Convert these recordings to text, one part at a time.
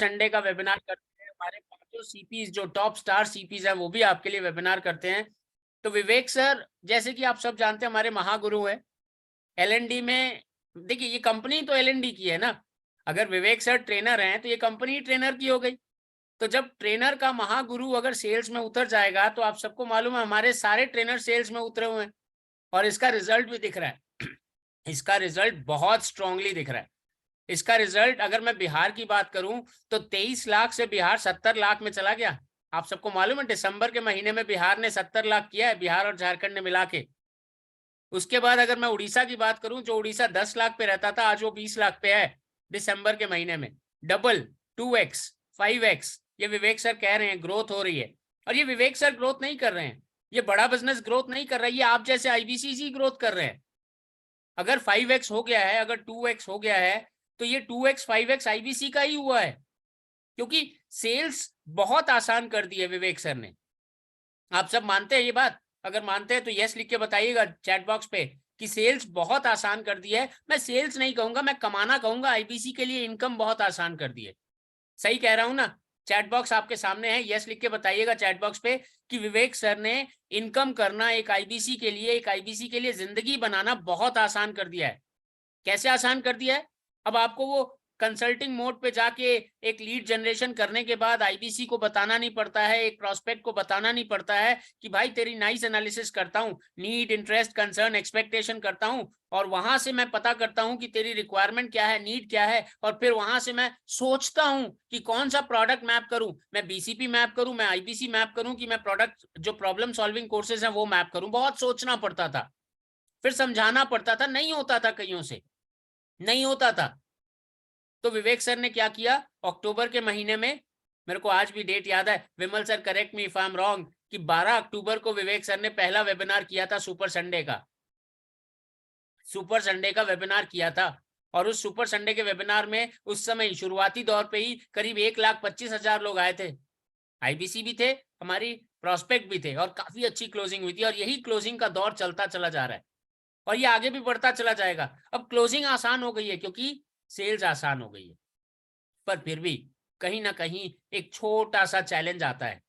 Sunday का webinar करते हैं। हमारे पांचों सीपीज जो टॉप स्टार सीपीज हैं वो भी आपके लिए वेबिनार करते हैं। तो विवेक सर जैसे कि आप सब जानते हैं हमारे महागुरु हैं एलएनडी में। देखिए ये कंपनी तो एलएनडी की है ना, अगर विवेक सर ट्रेनर हैं तो ये कंपनी ट्रेनर की हो गई। तो जब ट्रेनर का महागुरु अगर सेल्स में उतर जाएगा तो आप सबको मालूम है हमारे सारे ट्रेनर सेल्स में उतरे हुए हैं और इसका रिजल्ट भी दिख रहा है। इसका रिजल्ट बहुत स्ट्रांगली दिख रहा है। इसका रिजल्ट अगर मैं बिहार की बात करूं तो 23 लाख से बिहार 70 लाख में चला गया। आप सबको मालूम है दिसंबर के महीने में बिहार ने 70 लाख किया है, बिहार और झारखंड ने मिला के। उसके बाद अगर मैं उड़ीसा की बात करूं, जो उड़ीसा 10 लाख पे रहता था आज वो 20 लाख पे है दिसंबर के महीने में। डबल, 2x, 5x ये विवेक सर कह रहे हैं ग्रोथ हो रही है। और ये विवेक सर ग्रोथ नहीं कर रहे हैं, ये बड़ा बिजनेस ग्रोथ नहीं कर रहा है, ये आप जैसे आईबीसीसी ग्रोथ कर रहे हैं। अगर 5x हो गया है, अगर 2x हो गया है तो ये 2x 5x आईबीसी का ही हुआ है, क्योंकि सेल्स बहुत आसान कर दी है विवेक सर ने। आप सब मानते हैं ये बात? अगर मानते हैं तो यस लिख के बताइएगा चैट बॉक्स पे कि सेल्स बहुत आसान कर दी है। मैं सेल्स नहीं कहूंगा, मैं कमाना कहूंगा। आईबीसी के लिए इनकम बहुत आसान कर दी है। सही कह रहा हूं ना? चैट बॉक्स आपके सामने है, यस लिख के बताइएगा चैट बॉक्स पे कि विवेक सर ने इनकम करना एक आईबीसी के लिए, एक आईबीसी के लिए जिंदगी बनाना बहुत आसान कर दिया है। कैसे आसान कर दिया है? अब आपको वो कंसल्टिंग मोड पे जाके एक लीड जनरेशन करने के बाद आईबीसी को बताना नहीं पड़ता है, एक प्रोस्पेक्ट को बताना नहीं पड़ता है कि भाई तेरी नाइस एनालिसिस करता हूँ, नीड, इंटरेस्ट, कंसर्न, एक्सपेक्टेशन करता हूँ और वहां से मैं पता करता हूँ कि तेरी रिक्वायरमेंट क्या है, नीड क्या है, और फिर वहां से मैं सोचता हूँ कि कौन सा प्रोडक्ट मैप करूं, मैं बीसीपी मैप करूं, मैं आईबीसी मैप करूं, कि मैं प्रोडक्ट जो प्रॉब्लम सॉल्विंग कोर्सेज है वो मैप करूं। बहुत सोचना पड़ता था, फिर समझाना पड़ता था, नहीं होता था, कईयों से नहीं होता था। तो विवेक सर ने क्या किया, अक्टूबर के महीने में, मेरे को आज भी डेट याद है, Vimal sir correct me if I am wrong, कि 12 अक्टूबर को विवेक सर ने पहला वेबिनार किया था, सुपर संडे का। सुपर संडे का वेबिनार किया था और उस सुपर संडे के वेबिनार में उस समय शुरुआती दौर पे ही करीब 1,25,000 लोग आए थे। आईबीसी भी थे, हमारी प्रोस्पेक्ट भी थे और काफी अच्छी क्लोजिंग हुई थी। और यही क्लोजिंग का दौर चलता चला जा रहा है और ये आगे भी बढ़ता चला जाएगा। अब क्लोजिंग आसान हो गई है क्योंकि सेल्स आसान हो गई है, पर फिर भी कहीं ना कहीं एक छोटा सा चैलेंज आता है।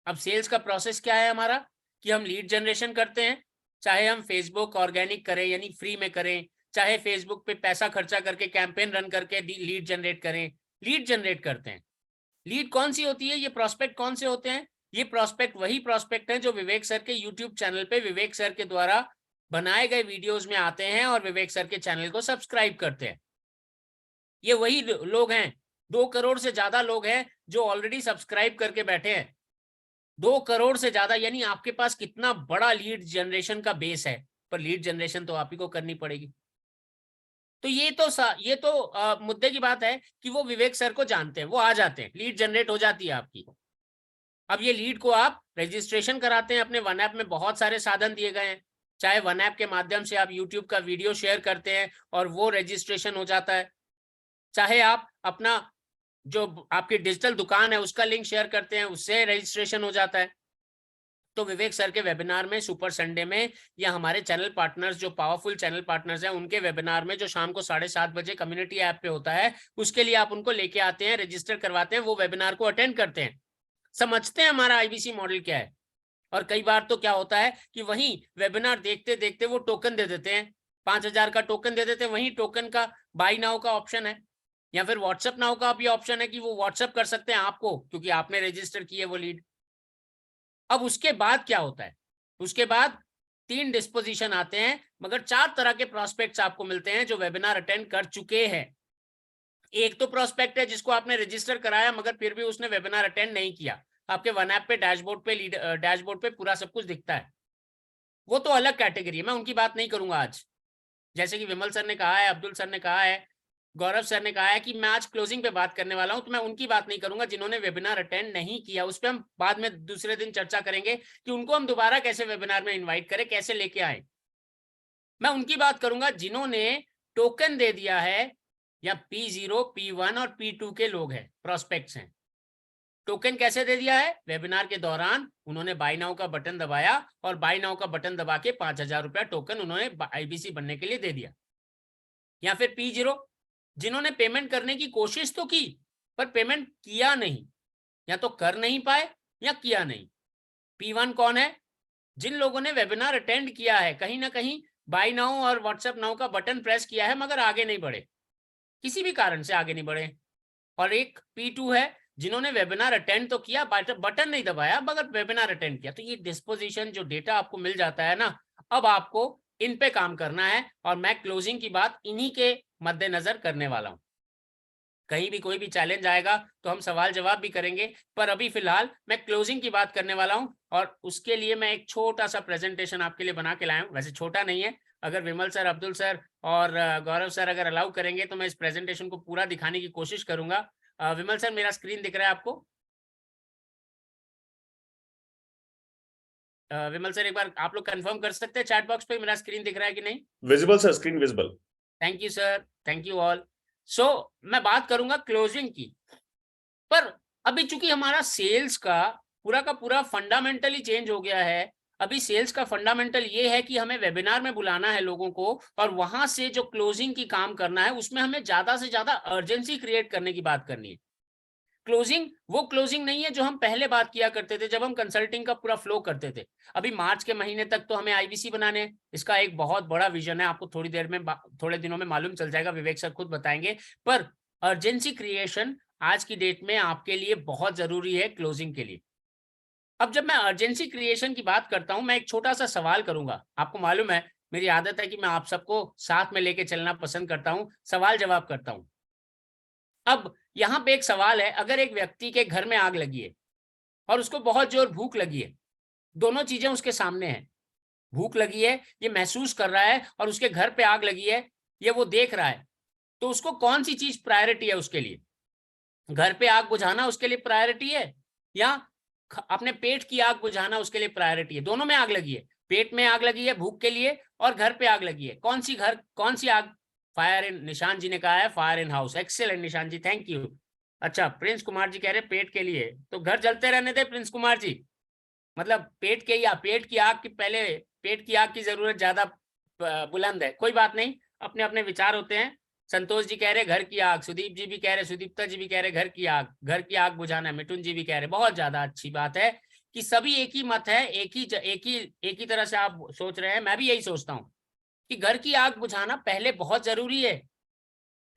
अब सेल्स का प्रोसेस क्या है हमारा, कि हम लीड जनरेशन करते हैं, चाहे हम फेसबुक ऑर्गेनिक करें यानी फ्री में करें, चाहे फेसबुक पे पैसा खर्चा करके कैंपेन रन करके लीड जनरेट करें, लीड जनरेट करते हैं। लीड कौन सी होती है, ये प्रोस्पेक्ट कौन से होते हैं? ये प्रोस्पेक्ट वही प्रोस्पेक्ट हैं जो विवेक सर के यूट्यूब चैनल पे विवेक सर के द्वारा बनाए गए वीडियोस में आते हैं और विवेक सर के चैनल को सब्सक्राइब करते हैं। ये वही लोग हैं, 2 करोड़ से ज्यादा लोग हैं जो ऑलरेडी सब्सक्राइब करके बैठे हैं। 2 करोड़ से ज्यादा, यानी आपके पास कितना बड़ा लीड जनरेशन का बेस है, पर लीड जनरेशन तो आप ही को करनी पड़ेगी। तो ये तो मुद्दे की बात है कि वो विवेक सर को जानते हैं, वो आ जाते हैं, लीड जनरेट हो जाती है आपकी। अब ये लीड को आप रजिस्ट्रेशन कराते हैं अपने वन ऐप में, बहुत सारे साधन दिए गए हैं। चाहे वन ऐप के माध्यम से आप यूट्यूब का वीडियो शेयर करते हैं और वो रजिस्ट्रेशन हो जाता है, चाहे आप अपना जो आपकी डिजिटल दुकान है उसका लिंक शेयर करते हैं, उससे रजिस्ट्रेशन हो जाता है। तो विवेक सर के वेबिनार में सुपर संडे में, या हमारे चैनल पार्टनर्स जो पावरफुल चैनल पार्टनर्स हैं उनके वेबिनार में जो शाम को 7:30 बजे कम्युनिटी ऐप पे होता है, उसके लिए आप उनको लेके आते हैं, रजिस्टर करवाते हैं, वो वेबिनार को अटेंड करते हैं, समझते हैं हमारा आईबीसी मॉडल क्या है। और कई बार तो क्या होता है कि वहीं वेबिनार देखते देखते वो टोकन दे देते हैं, 5,000 का टोकन दे देते हैं। वहीं टोकन का बाई नाउ का ऑप्शन है या फिर व्हाट्सएप नाउ का भी ऑप्शन है कि वो व्हाट्सएप कर सकते हैं आपको, क्योंकि आपने रजिस्टर की है वो लीड। अब उसके बाद क्या होता है, उसके बाद 3 डिस्पोजिशन आते हैं, मगर 4 तरह के प्रोस्पेक्ट्स आपको मिलते हैं जो वेबिनार अटेंड कर चुके हैं। एक तो प्रोस्पेक्ट है जिसको आपने रजिस्टर कराया मगर फिर भी उसने वेबिनार अटेंड नहीं किया, आपके वन ऐप पे डैशबोर्ड पे पूरा सब कुछ दिखता है, वो तो अलग कैटेगरी है, मैं उनकी बात नहीं करूंगा आज। जैसे कि विमल सर ने कहा है, अब्दुल सर ने कहा है, गौरव सर ने कहा है कि मैं आज क्लोजिंग पे बात करने वाला हूं, तो मैं उनकी बात नहीं करूंगा जिन्होंने वेबिनार अटेंड नहीं किया। उस पर हम बाद में दूसरे दिन चर्चा करेंगे कि उनको हम दोबारा कैसे वेबिनार में इन्वाइट करें, कैसे लेके आए। मैं उनकी बात करूंगा जिन्होंने टोकन दे दिया है, या P0, P1 और P2 के लोग हैं, प्रोस्पेक्ट्स हैं। टोकन कैसे दे दिया है, वेबिनार के दौरान उन्होंने बाय नाउ का बटन दबाया और बाय नाउ का बटन दबा के 5,000 रुपया टोकन उन्होंने आईबीसी बनने के लिए दे दिया। या फिर P0, जिन्होंने पेमेंट करने की कोशिश तो की पर पेमेंट किया नहीं, या तो कर नहीं पाए या किया नहीं। P1 कौन है? जिन लोगों ने वेबिनार अटेंड किया है, कहीं ना कहीं बाय नाउ और व्हाट्सएप नाउ का बटन प्रेस किया है मगर आगे नहीं बढ़े, किसी भी कारण से आगे नहीं बढ़े। और एक P2 है जिन्होंने वेबिनार अटेंड तो किया, बटन नहीं दबाया मगर वेबिनार अटेंड किया। तो ये डिस्पोजिशन जो डेटा आपको मिल जाता है ना, अब आपको इन पे काम करना है और मैं क्लोजिंग की बात इन्हीं के मद्देनजर करने वाला हूं। कहीं भी कोई भी चैलेंज आएगा तो हम सवाल जवाब भी करेंगे, पर अभी फिलहाल मैं क्लोजिंग की बात करने वाला हूं और उसके लिए मैं एक छोटा सा प्रेजेंटेशन आपके लिए बना के लाया हूं। वैसे छोटा नहीं है, अगर विमल सर, अब्दुल सर और गौरव सर अगर अलाउ करेंगे तो मैं इस प्रेजेंटेशन को पूरा दिखाने की कोशिश करूंगा। विमल सर, मेरा स्क्रीन दिख रहा है आपको? विमल सर, एक बार आप लोग कंफर्म कर सकते हैं चैट बॉक्स पे मेरा स्क्रीन दिख रहा है कि नहीं? Visible sir, screen visible. Thank you sir, thank you all. So मैं बात करूंगा क्लोजिंग की, पर अभी चूंकि हमारा सेल्स का पूरा फंडामेंटली चेंज हो गया है। अभी सेल्स का फंडामेंटल ये है कि हमें वेबिनार में बुलाना है लोगों को और वहां से जो क्लोजिंग की काम करना है उसमें हमें ज्यादा से ज्यादा अर्जेंसी क्रिएट करने की बात करनी है। क्लोजिंग वो क्लोजिंग नहीं है जो हम पहले बात किया करते थे जब हम कंसल्टिंग का पूरा फ्लो करते थे। अभी मार्च के महीने तक तो हमें आईबीसी बनाने हैं, इसका एक बहुत बड़ा विजन है, आपको थोड़ी देर में थोड़े दिनों में मालूम चल जाएगा, विवेक सर खुद बताएंगे। पर अर्जेंसी क्रिएशन आज की डेट में आपके लिए बहुत जरूरी है क्लोजिंग के लिए। अब जब मैं अर्जेंसी क्रिएशन की बात करता हूं, मैं एक छोटा सा सवाल करूंगा। आपको मालूम है मेरी आदत है कि मैं आप सबको साथ में लेके चलना पसंद करता हूं, सवाल जवाब करता हूं। अब यहाँ पे एक सवाल है, अगर एक व्यक्ति के घर में आग लगी है और उसको बहुत जोर भूख लगी है, दोनों चीजें उसके सामने हैं। भूख लगी है, ये महसूस कर रहा है, और उसके घर पे आग लगी है, ये वो देख रहा है। तो उसको कौन सी चीज प्रायोरिटी है उसके लिए? घर पे आग बुझाना उसके लिए प्रायोरिटी है, या अपने पेट की आग बुझाना उसके लिए प्रायोरिटी है? दोनों में आग लगी है, पेट में आग लगी है भूख के लिए और घर पे आग लगी है। कौन सी आग? फायर इन, निशान जी ने कहा है फायर इन हाउस। एक्सेलेंट निशान जी, थैंक यू। अच्छा, प्रिंस कुमार जी कह रहे पेट के लिए, तो घर जलते रहने दे प्रिंस कुमार जी। मतलब पेट के, या पेट की आग की पहले, पेट की आग की जरूरत ज्यादा बुलंद है। कोई बात नहीं, अपने अपने विचार होते हैं। संतोष जी कह रहे घर की आग, सुदीप जी भी कह रहे, सुदीप्ता जी भी कह रहे घर की आग बुझाना है, मिठुन जी भी कह रहे। बहुत ज्यादा अच्छी बात है कि सभी एक ही मत है, एक ही तरह से आप सोच रहे हैं। मैं भी यही सोचता हूँ कि घर की आग बुझाना पहले बहुत जरूरी है।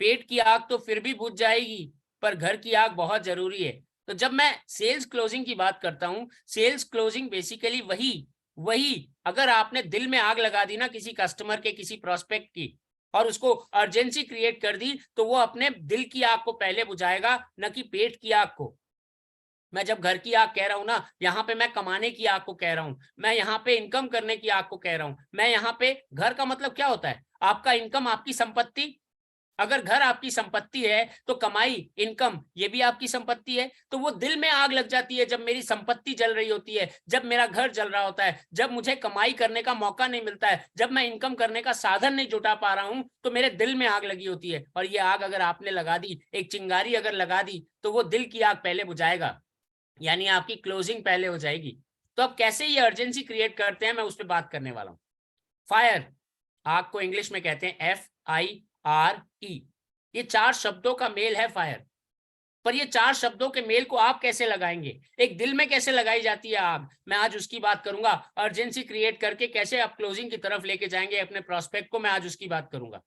पेट की आग तो फिर भी बुझ जाएगी, पर घर की आग बहुत जरूरी है। तो जब मैं सेल्स क्लोजिंग की बात करता हूं, सेल्स क्लोजिंग बेसिकली वही वही अगर आपने दिल में आग लगा दी ना किसी कस्टमर के, किसी प्रोस्पेक्ट की, और उसको अर्जेंसी क्रिएट कर दी, तो वो अपने दिल की आग को पहले बुझाएगा, न कि पेट की आग को। मैं जब घर की आग कह रहा हूं ना, यहाँ पे मैं कमाने की आग को कह रहा हूं, मैं यहाँ पे इनकम करने की आग को कह रहा हूं। मैं यहाँ पे, घर का मतलब क्या होता है? आपका इनकम, आपकी संपत्ति। अगर घर आपकी संपत्ति है तो कमाई, इनकम, ये भी आपकी संपत्ति है। तो वो दिल में आग लग जाती है जब मेरी संपत्ति जल रही होती है, जब मेरा घर जल रहा होता है, जब मुझे कमाई करने का मौका नहीं मिलता है, जब मैं इनकम करने का साधन नहीं जुटा पा रहा हूं, तो मेरे दिल में आग लगी होती है। और ये आग अगर आपने लगा दी, एक चिंगारी अगर लगा दी, तो वो दिल की आग पहले बुझाएगा, यानी आपकी क्लोजिंग पहले हो जाएगी। तो अब कैसे ये अर्जेंसी क्रिएट करते हैं, मैं उस पर बात करने वाला हूं। फायर, आग को इंग्लिश में कहते हैं FIRE। ये 4 शब्दों का मेल है फायर। पर ये 4 शब्दों के मेल को आप कैसे लगाएंगे, एक दिल में कैसे लगाई जाती है आग, मैं आज उसकी बात करूंगा। अर्जेंसी क्रिएट करके कैसे आप क्लोजिंग की तरफ लेके जाएंगे अपने प्रोस्पेक्ट को, मैं आज उसकी बात करूंगा।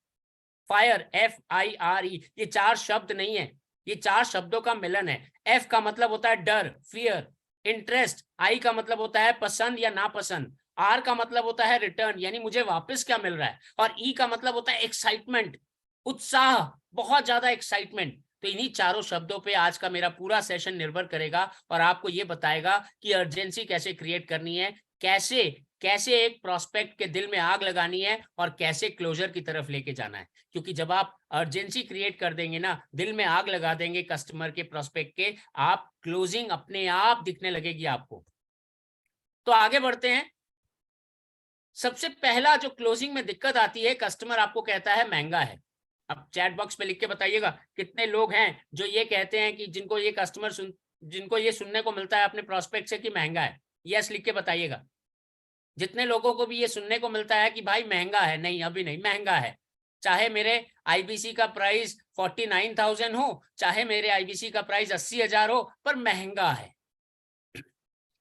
फायर, FIRE, ये 4 शब्द नहीं है, ये 4 शब्दों का मिलन है। F का मतलब होता है डर, फियर। इंटरेस्ट, I का मतलब होता है पसंद या नापसंद। R का मतलब होता है रिटर्न, यानी मुझे वापस क्या मिल रहा है। और E का मतलब होता है एक्साइटमेंट, उत्साह, बहुत ज्यादा एक्साइटमेंट। तो इन्हीं चारों शब्दों पे आज का मेरा पूरा सेशन निर्भर करेगा और आपको ये बताएगा कि अर्जेंसी कैसे क्रिएट करनी है, कैसे कैसे एक प्रोस्पेक्ट के दिल में आग लगानी है और कैसे क्लोजर की तरफ लेके जाना है। क्योंकि जब आप अर्जेंसी क्रिएट कर देंगे ना, दिल में आग लगा देंगे कस्टमर के, प्रोस्पेक्ट के, आप क्लोजिंग अपने आप दिखने लगेगी आपको। तो आगे बढ़ते हैं। सबसे पहला जो क्लोजिंग में दिक्कत आती है, कस्टमर आपको कहता है महंगा है। अब चैट बॉक्स पे लिख के बताइएगा कितने लोग हैं जो ये कहते हैं कि जिनको ये सुनने को मिलता है अपने प्रोस्पेक्ट से कि महंगा है। यस लिख के बताइएगा। जितने लोगों को भी ये सुनने को मिलता है कि भाई महंगा है, नहीं अभी नहीं महंगा है, चाहे मेरे आईबीसी का प्राइस 49,000 हो, चाहे मेरे आईबीसी का प्राइस 80,000 हो, पर महंगा है।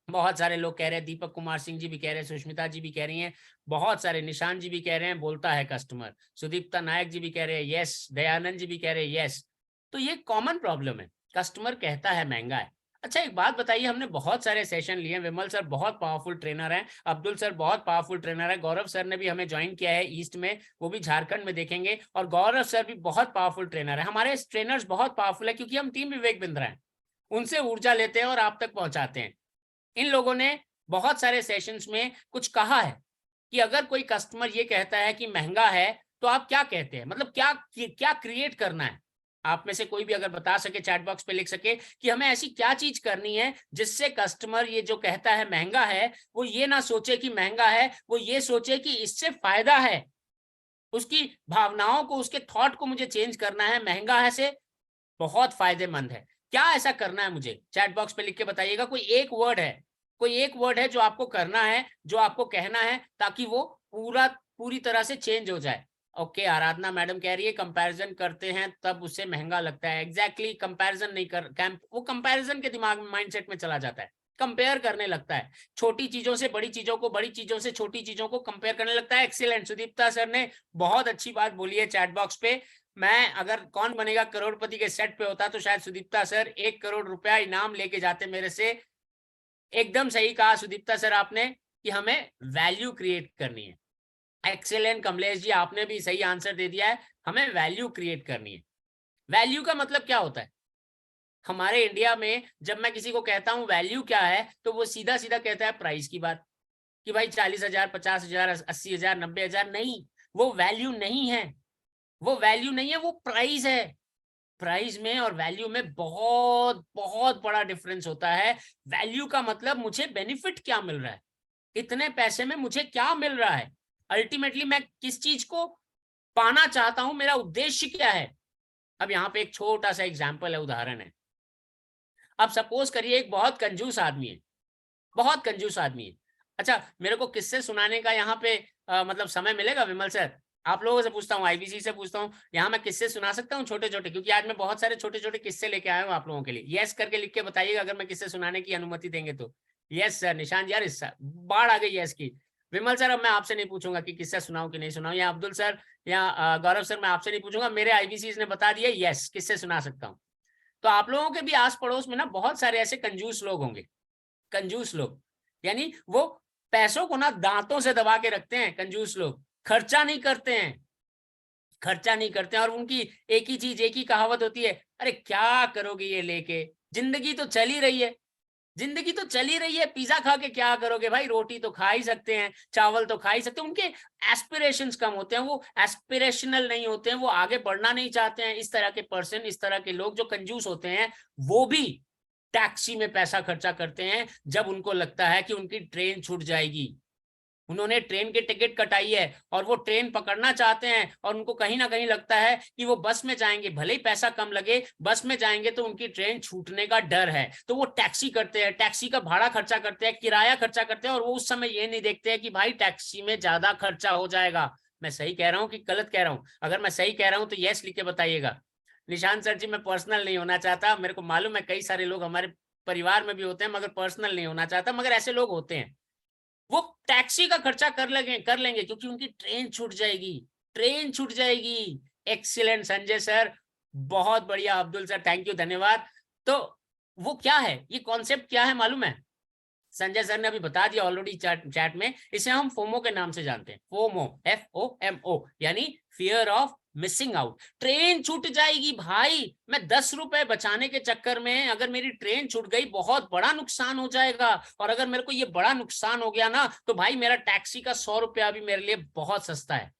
बहुत सारे लोग कह रहे हैं, दीपक कुमार सिंह जी भी कह रहे हैं, सुष्मिता जी भी कह रही हैं, बहुत सारे, निशान जी भी कह रहे हैं, बोलता है कस्टमर, सुदीप्ता नायक जी भी कह रहे हैं यस, दयानंद जी भी कह रहे हैं यस। तो ये कॉमन प्रॉब्लम है, कस्टमर कहता है महंगा है। अच्छा एक बात बताइए, हमने बहुत सारे सेशन लिए, विमल सर बहुत पावरफुल ट्रेनर हैं, अब्दुल सर बहुत पावरफुल ट्रेनर है, गौरव सर ने भी हमें ज्वाइन किया है ईस्ट में, वो भी झारखंड में देखेंगे, और गौरव सर भी बहुत पावरफुल ट्रेनर है। हमारे ट्रेनर्स बहुत पावरफुल है क्योंकि हम टीम विवेक बिंद्रा हैं, उनसे ऊर्जा लेते हैं और आप तक पहुंचाते हैं। इन लोगों ने बहुत सारे सेशंस में कुछ कहा है कि अगर कोई कस्टमर ये कहता है कि महंगा है, तो आप क्या कहते हैं, मतलब क्या क्या क्रिएट करना है। आप में से कोई भी अगर बता सके, चैट बॉक्स पे लिख सके कि हमें ऐसी क्या चीज करनी है जिससे कस्टमर ये जो कहता है महंगा है, वो ये ना सोचे कि महंगा है, वो ये सोचे कि इससे फायदा है। उसकी भावनाओं को, उसके थॉट को मुझे चेंज करना है, महंगा है से बहुत फायदेमंद है। क्या ऐसा करना है मुझे, चैट बॉक्स पे लिख के बताइएगा। कोई एक वर्ड है, कोई एक वर्ड है जो आपको करना है, जो आपको कहना है, ताकि वो पूरी तरह से चेंज हो जाए। ओके, आराधना मैडम कह रही है कंपैरिजन करते हैं तब उसे महंगा लगता है। एग्जैक्टली, कंपैरिजन नहीं कर, वो कंपैरिजन के दिमाग में, माइंडसेट में चला जाता है, कंपेयर करने लगता है, छोटी चीजों से बड़ी चीजों को, बड़ी चीजों से छोटी चीजों को कंपेयर करने लगता है। एक्सीलेंट, सुदीप्ता सर ने बहुत अच्छी बात बोली है चैट बॉक्स पे। मैं अगर कौन बनेगा करोड़पति के सेट पे होता तो शायद सुदीप्ता सर 1 करोड़ रुपया इनाम लेके जाते मेरे से। एकदम सही कहा सुदीप्ता सर आपने कि हमें वैल्यू क्रिएट करनी है। एक्सेलेंट कमलेश जी, आपने भी सही आंसर दे दिया है, हमें वैल्यू क्रिएट करनी है। वैल्यू का मतलब क्या होता है? हमारे इंडिया में जब मैं किसी को कहता हूं वैल्यू क्या है, तो वो सीधा सीधा कहता है प्राइस की बात, कि भाई 40,000, 50,000, 80,000, 90,000। नहीं, वो वैल्यू नहीं है, वो वैल्यू नहीं है, वो प्राइस है। प्राइस में और वैल्यू में बहुत बहुत बड़ा डिफरेंस होता है। वैल्यू का मतलब मुझे बेनिफिट क्या मिल रहा है, इतने पैसे में मुझे क्या मिल रहा है, अल्टीमेटली मैं किस चीज को पाना चाहता हूं, मेरा उद्देश्य क्या है। अब यहाँ पे एक छोटा सा एग्जाम्पल है, उदाहरण है। अब सपोज करिए एक बहुत कंजूस आदमी है, बहुत कंजूस आदमी है। अच्छा, मेरे को किस्से सुनाने का यहाँ पे मतलब समय मिलेगा विमल सर? आप लोगों से पूछता हूँ, आईबीसी से पूछता हूँ, यहाँ मैं किस्से सुना सकता हूँ छोटे छोटे, क्योंकि आज मैं बहुत सारे छोटे छोटे किस्से लेके आया हूँ आप लोगों के लिए। यस करके लिख के बताइएगा अगर मैं किस्से सुनाने की अनुमति देंगे तो। यस सर, निशान यार, इस बाढ़ आ गई यस की। विमल सर, अब मैं आपसे नहीं पूछूंगा कि किस्सा सुनाऊं कि नहीं सुनाऊं, या अब्दुल सर या गौरव सर, मैं आपसे नहीं पूछूंगा, मेरे आईबीसी ने बता दिया यस, किस्से सुना सकता हूँ। तो आप लोगों के भी आस पड़ोस में ना बहुत सारे ऐसे कंजूस लोग होंगे। कंजूस लोग यानी वो पैसों को ना दांतों से दबा के रखते हैं। कंजूस लोग खर्चा नहीं करते हैं, खर्चा नहीं करते हैं, और उनकी एक ही चीज, एक ही कहावत होती है, अरे क्या करोगे ये लेके, जिंदगी तो चल ही रही है, जिंदगी तो चल ही रही है, पिज्जा खा के क्या करोगे भाई, रोटी तो खा ही सकते हैं, चावल तो खा ही सकते हैं। उनके एस्पिरेशंस कम होते हैं, वो एस्पिरेशनल नहीं होते हैं, वो आगे बढ़ना नहीं चाहते हैं। इस तरह के पर्सन, इस तरह के लोग जो कंजूस होते हैं, वो भी टैक्सी में पैसा खर्चा करते हैं जब उनको लगता है कि उनकी ट्रेन छूट जाएगी। उन्होंने ट्रेन की टिकट कटाई है और वो ट्रेन पकड़ना चाहते हैं, और उनको कहीं ना कहीं लगता है कि वो बस में जाएंगे, भले ही पैसा कम लगे, बस में जाएंगे तो उनकी ट्रेन छूटने का डर है, तो वो टैक्सी करते हैं, टैक्सी का भाड़ा खर्चा करते हैं, किराया खर्चा करते हैं, और वो उस समय ये नहीं देखते हैं कि भाई टैक्सी में ज्यादा खर्चा हो जाएगा। मैं सही कह रहा हूँ कि गलत कह रहा हूँ? अगर मैं सही कह रहा हूँ तो यस लिख के बताइएगा। निशान सर जी, मैं पर्सनल नहीं होना चाहता, मेरे को मालूम है कई सारे लोग हमारे परिवार में भी होते हैं, मगर पर्सनल नहीं होना चाहता, मगर ऐसे लोग होते हैं। वो टैक्सी का खर्चा कर लेंगे क्योंकि उनकी ट्रेन छूट जाएगी, ट्रेन छूट जाएगी। एक्सीलेंट संजय सर, बहुत बढ़िया। अब्दुल सर, थैंक यू, धन्यवाद। तो वो क्या है, ये कॉन्सेप्ट क्या है मालूम है? संजय सर ने अभी बता दिया ऑलरेडी चैट में। इसे हम फोमो के नाम से जानते हैं, फोमो, FOMO, यानी fear of missing out. Train छूट जाएगी भाई, मैं 10 रुपए बचाने के चक्कर में अगर मेरी ट्रेन छूट गई, बहुत बड़ा नुकसान हो जाएगा। और अगर मेरे को ये बड़ा नुकसान हो गया ना, तो भाई मेरा टैक्सी का 100 रुपया भी मेरे लिए बहुत सस्ता है।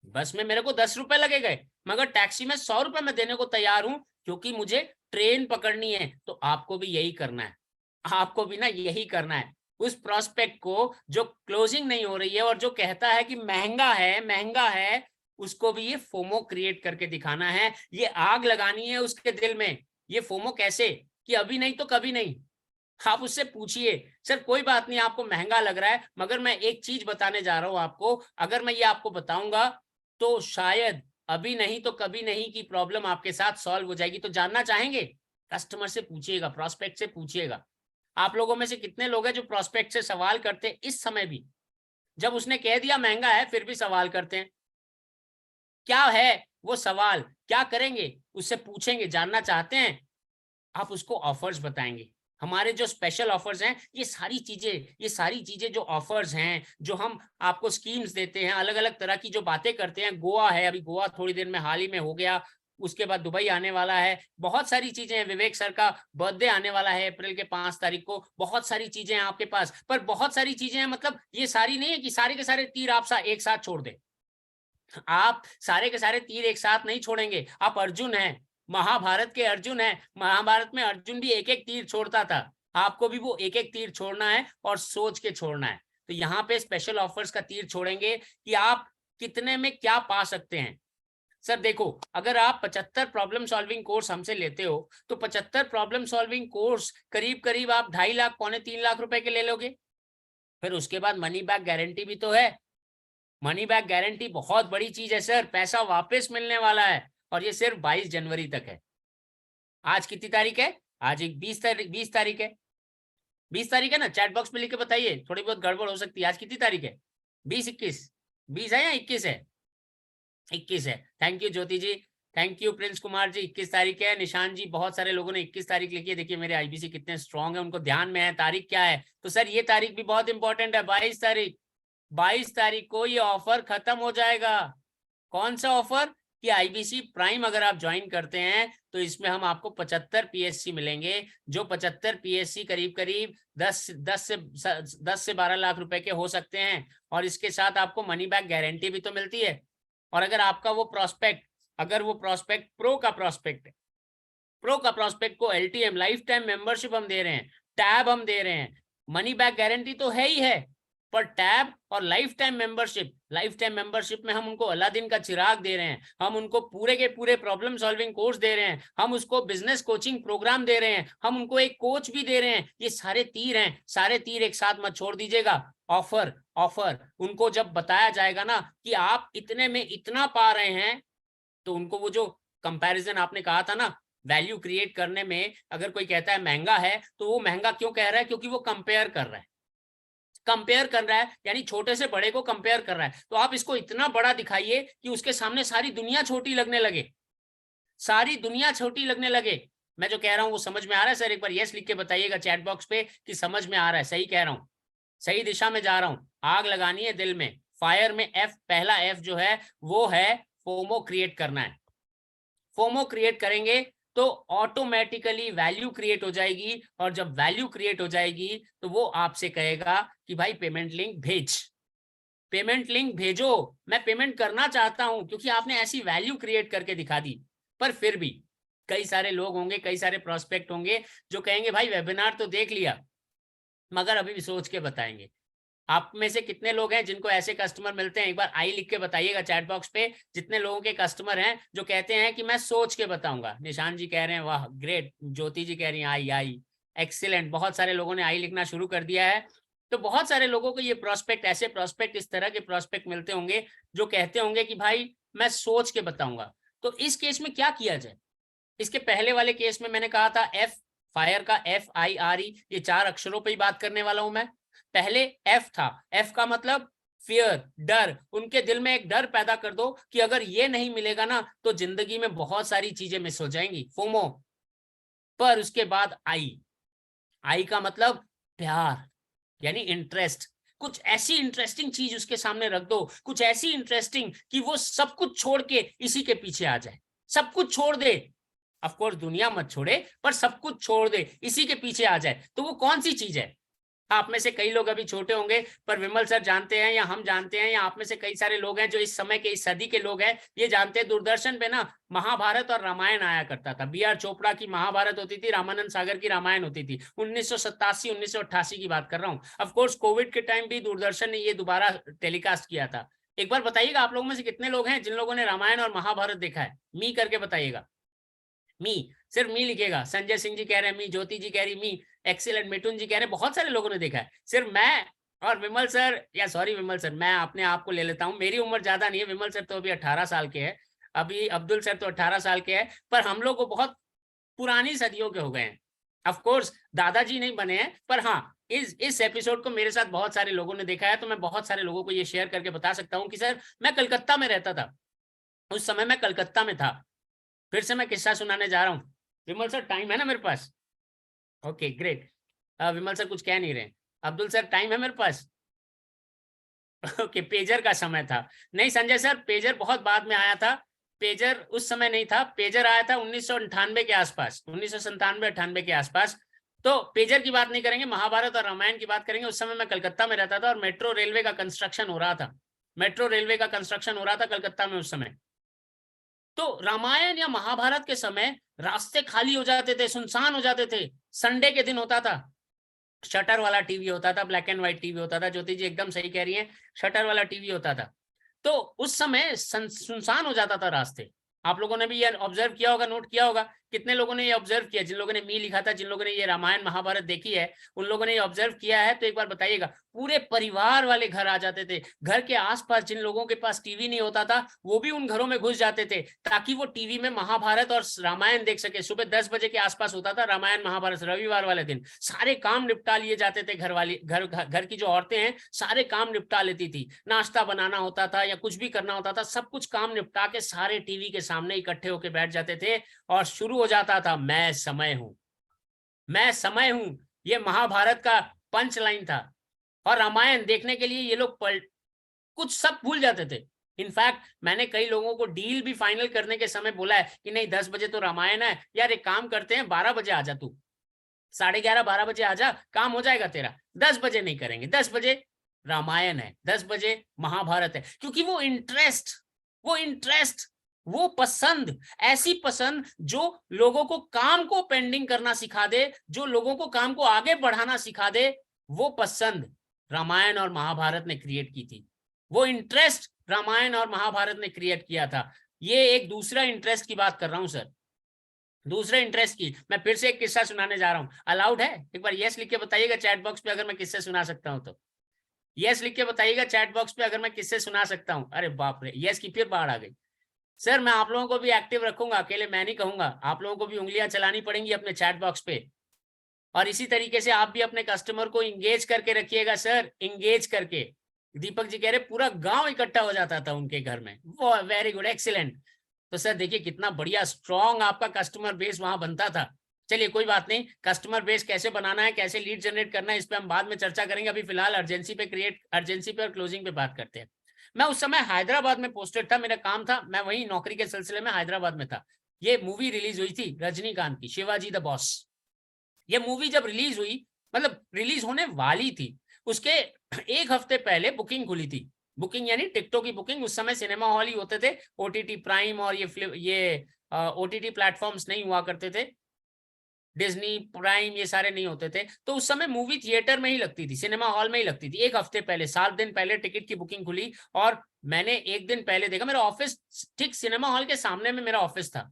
बस में मेरे को 10 रुपए लगे गए, मगर टैक्सी में 100 रुपए मैं देने को तैयार हूं, क्योंकि मुझे ट्रेन पकड़नी है। तो आपको भी यही करना है, आपको भी ना यही करना है। उस प्रोस्पेक्ट को जो क्लोजिंग नहीं हो रही है और जो कहता है कि महंगा है, महंगा है, उसको भी ये फोमो क्रिएट करके दिखाना है, ये आग लगानी है उसके दिल में। ये फोमो कैसे, कि अभी नहीं तो कभी नहीं। आप उससे पूछिए, सर कोई बात नहीं, आपको महंगा लग रहा है, मगर मैं एक चीज बताने जा रहा हूं आपको, अगर मैं ये आपको बताऊंगा तो शायद अभी नहीं तो कभी नहीं की प्रॉब्लम आपके साथ सॉल्व हो जाएगी। तो जानना चाहेंगे? कस्टमर से पूछिएगा, प्रोस्पेक्ट से पूछिएगा। आप लोगों में से कितने लोग हैं जो प्रोस्पेक्ट से सवाल करते हैं इस समय भी? जब उसने कह दिया महंगा है फिर भी सवाल करते हैं। क्या है वो सवाल? क्या करेंगे? उससे पूछेंगे, जानना चाहते हैं? आप उसको ऑफर्स बताएंगे। हमारे जो स्पेशल ऑफर्स हैं, ये सारी चीजें जो ऑफर्स हैं, जो हम आपको स्कीम्स देते हैं, अलग अलग तरह की जो बातें करते हैं। गोवा है, अभी गोवा थोड़ी देर में हाल ही में हो गया, उसके बाद दुबई आने वाला है, बहुत सारी चीजें हैं। विवेक सर का बर्थडे आने वाला है अप्रैल के 5 तारीख को। बहुत सारी चीजें हैं आपके पास, पर बहुत सारी चीजें हैं मतलब ये सारी नहीं है कि सारे के सारे तीर आप एक साथ छोड़ दे। आप सारे के सारे तीर एक साथ नहीं छोड़ेंगे। आप अर्जुन हैं, महाभारत के अर्जुन हैं। महाभारत में अर्जुन भी एक एक तीर छोड़ता था, आपको भी वो एक एक तीर छोड़ना है और सोच के छोड़ना है। तो यहाँ पे स्पेशल ऑफर्स का तीर छोड़ेंगे कि आप कितने में क्या पा सकते हैं। सर देखो, अगर आप 75 प्रॉब्लम सॉल्विंग कोर्स हमसे लेते हो तो 75 प्रॉब्लम सॉल्विंग कोर्स करीब करीब आप 2.5 लाख पौने 3 लाख रुपए के ले लोगे। फिर उसके बाद मनी बैक गारंटी भी तो है। मनी बैक गारंटी बहुत बड़ी चीज है सर, पैसा वापस मिलने वाला है, और ये सिर्फ 22 जनवरी तक है। आज कितनी तारीख है? आज एक 20 तारीख है। 20 तारीख है ना? चैट बॉक्स में लिख के बताइए, थोड़ी बहुत गड़बड़ हो सकती है। आज कितनी तारीख है? 20 21? 20 है या 21 है? 21 है। Thank you Jyoti ji, thank you Prince Kumar ji. 21 तारीख है। निशान जी, बहुत सारे लोगों ने 21 तारीख लिखी है। देखिए मेरे आईबीसी कितने स्ट्रांग है, उनको ध्यान में है तारीख क्या है। तो सर ये तारीख भी बहुत इंपॉर्टेंट है, 22 तारीख। 22 तारीख को ये ऑफर खत्म हो जाएगा। कौन सा ऑफर? कि आईबीसी प्राइम अगर आप ज्वाइन करते हैं तो इसमें हम आपको 75 पीएससी मिलेंगे, जो 75 पीएससी करीब करीब 10 से 12 लाख रुपए के हो सकते हैं। और इसके साथ आपको मनी बैक गारंटी भी तो मिलती है। और अगर आपका वो प्रोस्पेक्ट, अगर वो प्रोस्पेक्ट प्रो का प्रोस्पेक्ट है, प्रो का प्रोस्पेक्ट को एलटीएम लाइफ टाइम मेंबरशिप हम दे रहे हैं, टैब हम दे रहे हैं, मनी बैक गारंटी तो है ही है, पर टैब और लाइफ टाइम मेंबरशिप में हम उनको अलादीन का चिराग दे रहे हैं, हम उनको पूरे के पूरे प्रॉब्लम सॉल्विंग कोर्स दे रहे हैं, हम उसको बिजनेस कोचिंग प्रोग्राम दे रहे हैं, हम उनको एक कोच भी दे रहे हैं। ये सारे तीर हैं, सारे तीर एक साथ मत छोड़ दीजिएगा। ऑफर ऑफर उनको जब बताया जाएगा ना कि आप इतने में इतना पा रहे हैं, तो उनको वो जो कंपैरिजन आपने कहा था ना, वैल्यू क्रिएट करने में अगर कोई कहता है महंगा है, तो वो महंगा क्यों कह रहा है? क्योंकि वो कंपेयर कर रहा है, कंपेयर कर रहा है, यानी छोटे से बड़े को कंपेयर कर रहा है। तो आप इसको इतना बड़ा दिखाइए कि उसके सामने सारी दुनिया छोटी लगने लगे, सारी दुनिया छोटी लगने लगे। मैं जो कह रहा हूं वो समझ में आ रहा है सर? एक बार यस लिख के बताइएगा चैट बॉक्स पे कि समझ में आ रहा है, सही कह रहा हूं, सही दिशा में जा रहा हूं। आग लगानी है दिल में, फायर में एफ, पहला एफ जो है वो है फोमो क्रिएट करना है। फोमो क्रिएट करेंगे तो ऑटोमेटिकली वैल्यू क्रिएट हो जाएगी, और जब वैल्यू क्रिएट हो जाएगी तो वो आपसे कहेगा कि भाई पेमेंट लिंक भेज, पेमेंट लिंक भेजो, मैं पेमेंट करना चाहता हूं, क्योंकि आपने ऐसी वैल्यू क्रिएट करके दिखा दी। पर फिर भी कई सारे लोग होंगे, कई सारे प्रोस्पेक्ट होंगे जो कहेंगे भाई वेबिनार तो देख लिया, मगर अभी भी सोच के बताएंगे। आप में से कितने लोग हैं जिनको ऐसे कस्टमर मिलते हैं? एक बार आई लिख के बताइएगा चैट बॉक्स पे, जितने लोगों के कस्टमर हैं जो कहते हैं कि मैं सोच के बताऊंगा। निशान जी कह रहे हैं वाह ग्रेट, ज्योति जी कह रही हैं आई आई, एक्सीलेंट। बहुत सारे लोगों ने आई लिखना शुरू कर दिया है। तो बहुत सारे लोगों को ये प्रोस्पेक्ट, ऐसे प्रोस्पेक्ट, इस तरह के प्रोस्पेक्ट मिलते होंगे जो कहते होंगे कि भाई मैं सोच के बताऊंगा। तो इस केस में क्या किया जाए? इसके पहले वाले केस में मैंने कहा था एफ, फायर का FIRE, ये 4 अक्षरों पे ही बात करने वाला हूं मैं। पहले एफ था, एफ का मतलब फियर, डर। उनके दिल में एक डर पैदा कर दो कि अगर ये नहीं मिलेगा ना तो जिंदगी में बहुत सारी चीजें मिस हो जाएंगी, फोमो। पर उसके बाद आई, आई का मतलब प्यार, यानी इंटरेस्ट। कुछ ऐसी इंटरेस्टिंग चीज उसके सामने रख दो, कुछ ऐसी इंटरेस्टिंग कि वो सब कुछ छोड़ के इसी के पीछे आ जाए, सब कुछ छोड़ दे। ऑफ कोर्स दुनिया मत छोड़े, पर सब कुछ छोड़ दे, इसी के पीछे आ जाए। तो वो कौन सी चीज है? आप में से कई लोग अभी छोटे होंगे, पर विमल सर जानते हैं, या हम जानते हैं, या आप में से कई सारे लोग हैं जो इस समय के, इस सदी के लोग हैं, ये जानते हैं दूरदर्शन पे ना महाभारत और रामायण आया करता था। BR चोपड़ा की महाभारत होती थी, रामानंद सागर की रामायण होती थी। 1987 1988 की बात कर रहा हूँ। ऑफ कोर्स कोविड के टाइम भी दूरदर्शन ने ये दोबारा टेलीकास्ट किया था। एक बार बताइएगा आप लोगों में से कितने लोग हैं जिन लोगों ने रामायण और महाभारत देखा है? मी करके बताइएगा। मी, सिर्फ मी लिखेगा। संजय सिंह जी कह रहे हैं मी, ज्योति जी कह रही मी, एक्सीलेंट। मिठुन जी कह रहे हैं बहुत सारे लोगों ने देखा है। सिर्फ मैं और विमल सर, या सॉरी विमल सर, मैं अपने आप को ले लेता हूँ, मेरी उम्र ज्यादा नहीं है, विमल सर तो अभी 18 साल के हैं। अभी अब्दुल सर तो 18 साल के हैं, पर हम लोग को बहुत पुरानी सदियों के हो गए हैं। ऑफ कोर्स दादाजी नहीं बने हैं, पर हाँ इस एपिसोड को मेरे साथ बहुत सारे लोगों ने देखा है, तो मैं बहुत सारे लोगों को ये शेयर करके बता सकता हूँ कि सर मैं कलकत्ता में रहता था, उस समय मैं कलकत्ता में था। फिर से मैं किस्सा सुनाने जा रहा हूँ। विमल सर टाइम है ना मेरे पास? Okay great. विमल सर कुछ कह नहीं रहे। अब्दुल सर टाइम है मेरे पास? ओके पेजर का समय था। नहीं संजय सर, पेजर बहुत बाद में आया था, पेजर उस समय नहीं था, पेजर आया था 1998 के आसपास, 1997-98 के आसपास। तो पेजर की बात नहीं करेंगे, महाभारत और रामायण की बात करेंगे। उस समय मैं कलकत्ता में रहता था और मेट्रो रेलवे का कंस्ट्रक्शन हो रहा था, मेट्रो रेलवे का कंस्ट्रक्शन हो रहा था कलकत्ता में उस समय। तो रामायण या महाभारत के समय रास्ते खाली हो जाते थे, सुनसान हो जाते थे। संडे के दिन होता था, शटर वाला टीवी होता था, ब्लैक एंड व्हाइट टीवी होता था। ज्योति जी एकदम सही कह रही हैं, शटर वाला टीवी होता था। तो उस समय सुनसान हो जाता था रास्ते। आप लोगों ने भी ये ऑब्जर्व किया होगा, नोट किया होगा। कितने लोगों ने ये ऑब्जर्व किया? जिन लोगों ने मी लिखा था, जिन लोगों ने ये रामायण महाभारत देखी है, उन लोगों ने ये ऑब्जर्व किया है तो एक बार बताइएगा। पूरे परिवार वाले घर आ जाते थे। घर के आसपास जिन लोगों के पास टीवी नहीं होता था, वो भी उन घरों में घुस जाते थे ताकि वो टीवी में महाभारत और रामायण देख सके। सुबह 10 बजे के आसपास होता था रामायण महाभारत, रविवार वाले दिन सारे काम निपटा लिए जाते थे। घर की जो औरतें हैं सारे काम निपटा लेती थी। नाश्ता बनाना होता था या कुछ भी करना होता था, सब कुछ काम निपटा के सारे टीवी के सामने इकट्ठे होकर बैठ जाते थे और शुरू हो जाता था, मैं समय हूं, मैं समय हूं। ये महाभारत का पंच लाइन था। और रामायण देखने के लिए ये लोग कुछ सब भूल जाते थे। इनफैक्ट मैंने कई लोगों को डील भी फाइनल करने के समय बोला है कि नहीं 10 बजे तो रामायण है यार, एक काम करते हैं 12 बजे आ जा, तू 11:30-12 बजे आ जा, काम हो जाएगा तेरा। 10 बजे नहीं करेंगे, 10 बजे रामायण है, 10 बजे महाभारत है। क्योंकि वो इंटरेस्ट वो पसंद, ऐसी पसंद जो लोगों को काम को पेंडिंग करना सिखा दे, जो लोगों को काम को आगे बढ़ाना सिखा दे, वो पसंद रामायण और महाभारत ने क्रिएट की थी। वो इंटरेस्ट रामायण और महाभारत ने क्रिएट किया था। ये एक दूसरा इंटरेस्ट की बात कर रहा हूं सर, दूसरे इंटरेस्ट की। मैं फिर से एक किस्सा सुनाने जा रहा हूं। अलाउड है? एक बार यस लिख के बताइएगा चैट बॉक्स पे अगर मैं किस्से सुना सकता हूं तो। यस लिख के बताइएगा चैट बॉक्स पे अगर मैं किस्से सुना सकता हूं। अरे बाप रे, यस की फिर बाढ़ आ गई। सर मैं आप लोगों को भी एक्टिव रखूंगा, अकेले मैं नहीं कहूंगा, आप लोगों को भी उंगलियां चलानी पड़ेंगी अपने चैट बॉक्स पे। और इसी तरीके से आप भी अपने कस्टमर को इंगेज करके रखिएगा सर, इंगेज करके। दीपक जी कह रहे पूरा गांव इकट्ठा हो जाता था उनके घर में। वो वेरी गुड, एक्सीलेंट। तो सर देखिए कितना बढ़िया स्ट्रॉन्ग आपका कस्टमर बेस वहां बनता था। चलिए कोई बात नहीं, कस्टमर बेस कैसे बनाना है, कैसे लीड जनरेट करना है, इस पे हम बाद में चर्चा करेंगे। अभी फिलहाल अर्जेंसी पे और क्लोजिंग पे बात करते हैं। मैं उस समय हैदराबाद में पोस्टेड था, मेरा काम था, मैं वही नौकरी के सिलसिले में हैदराबाद में था। ये मूवी रिलीज हुई थी रजनीकांत की, शिवाजी द बॉस। ये मूवी जब रिलीज हुई, मतलब रिलीज होने वाली थी, उसके एक हफ्ते पहले बुकिंग खुली थी। बुकिंग यानी टिकटों की बुकिंग। उस समय सिनेमा हॉल ही होते थे, ओटीटी प्राइम और ये ओटीटी प्लेटफॉर्म्स नहीं हुआ करते थे, डिज्नी प्राइम ये सारे नहीं होते थे। तो उस समय मूवी थिएटर में ही लगती थी, सिनेमा हॉल में ही लगती थी। एक हफ्ते पहले, 7 दिन पहले टिकट की बुकिंग खुली और मैंने एक दिन पहले देखा। मेरा ऑफिस ठीक सिनेमा हॉल के सामने में मेरा ऑफिस था।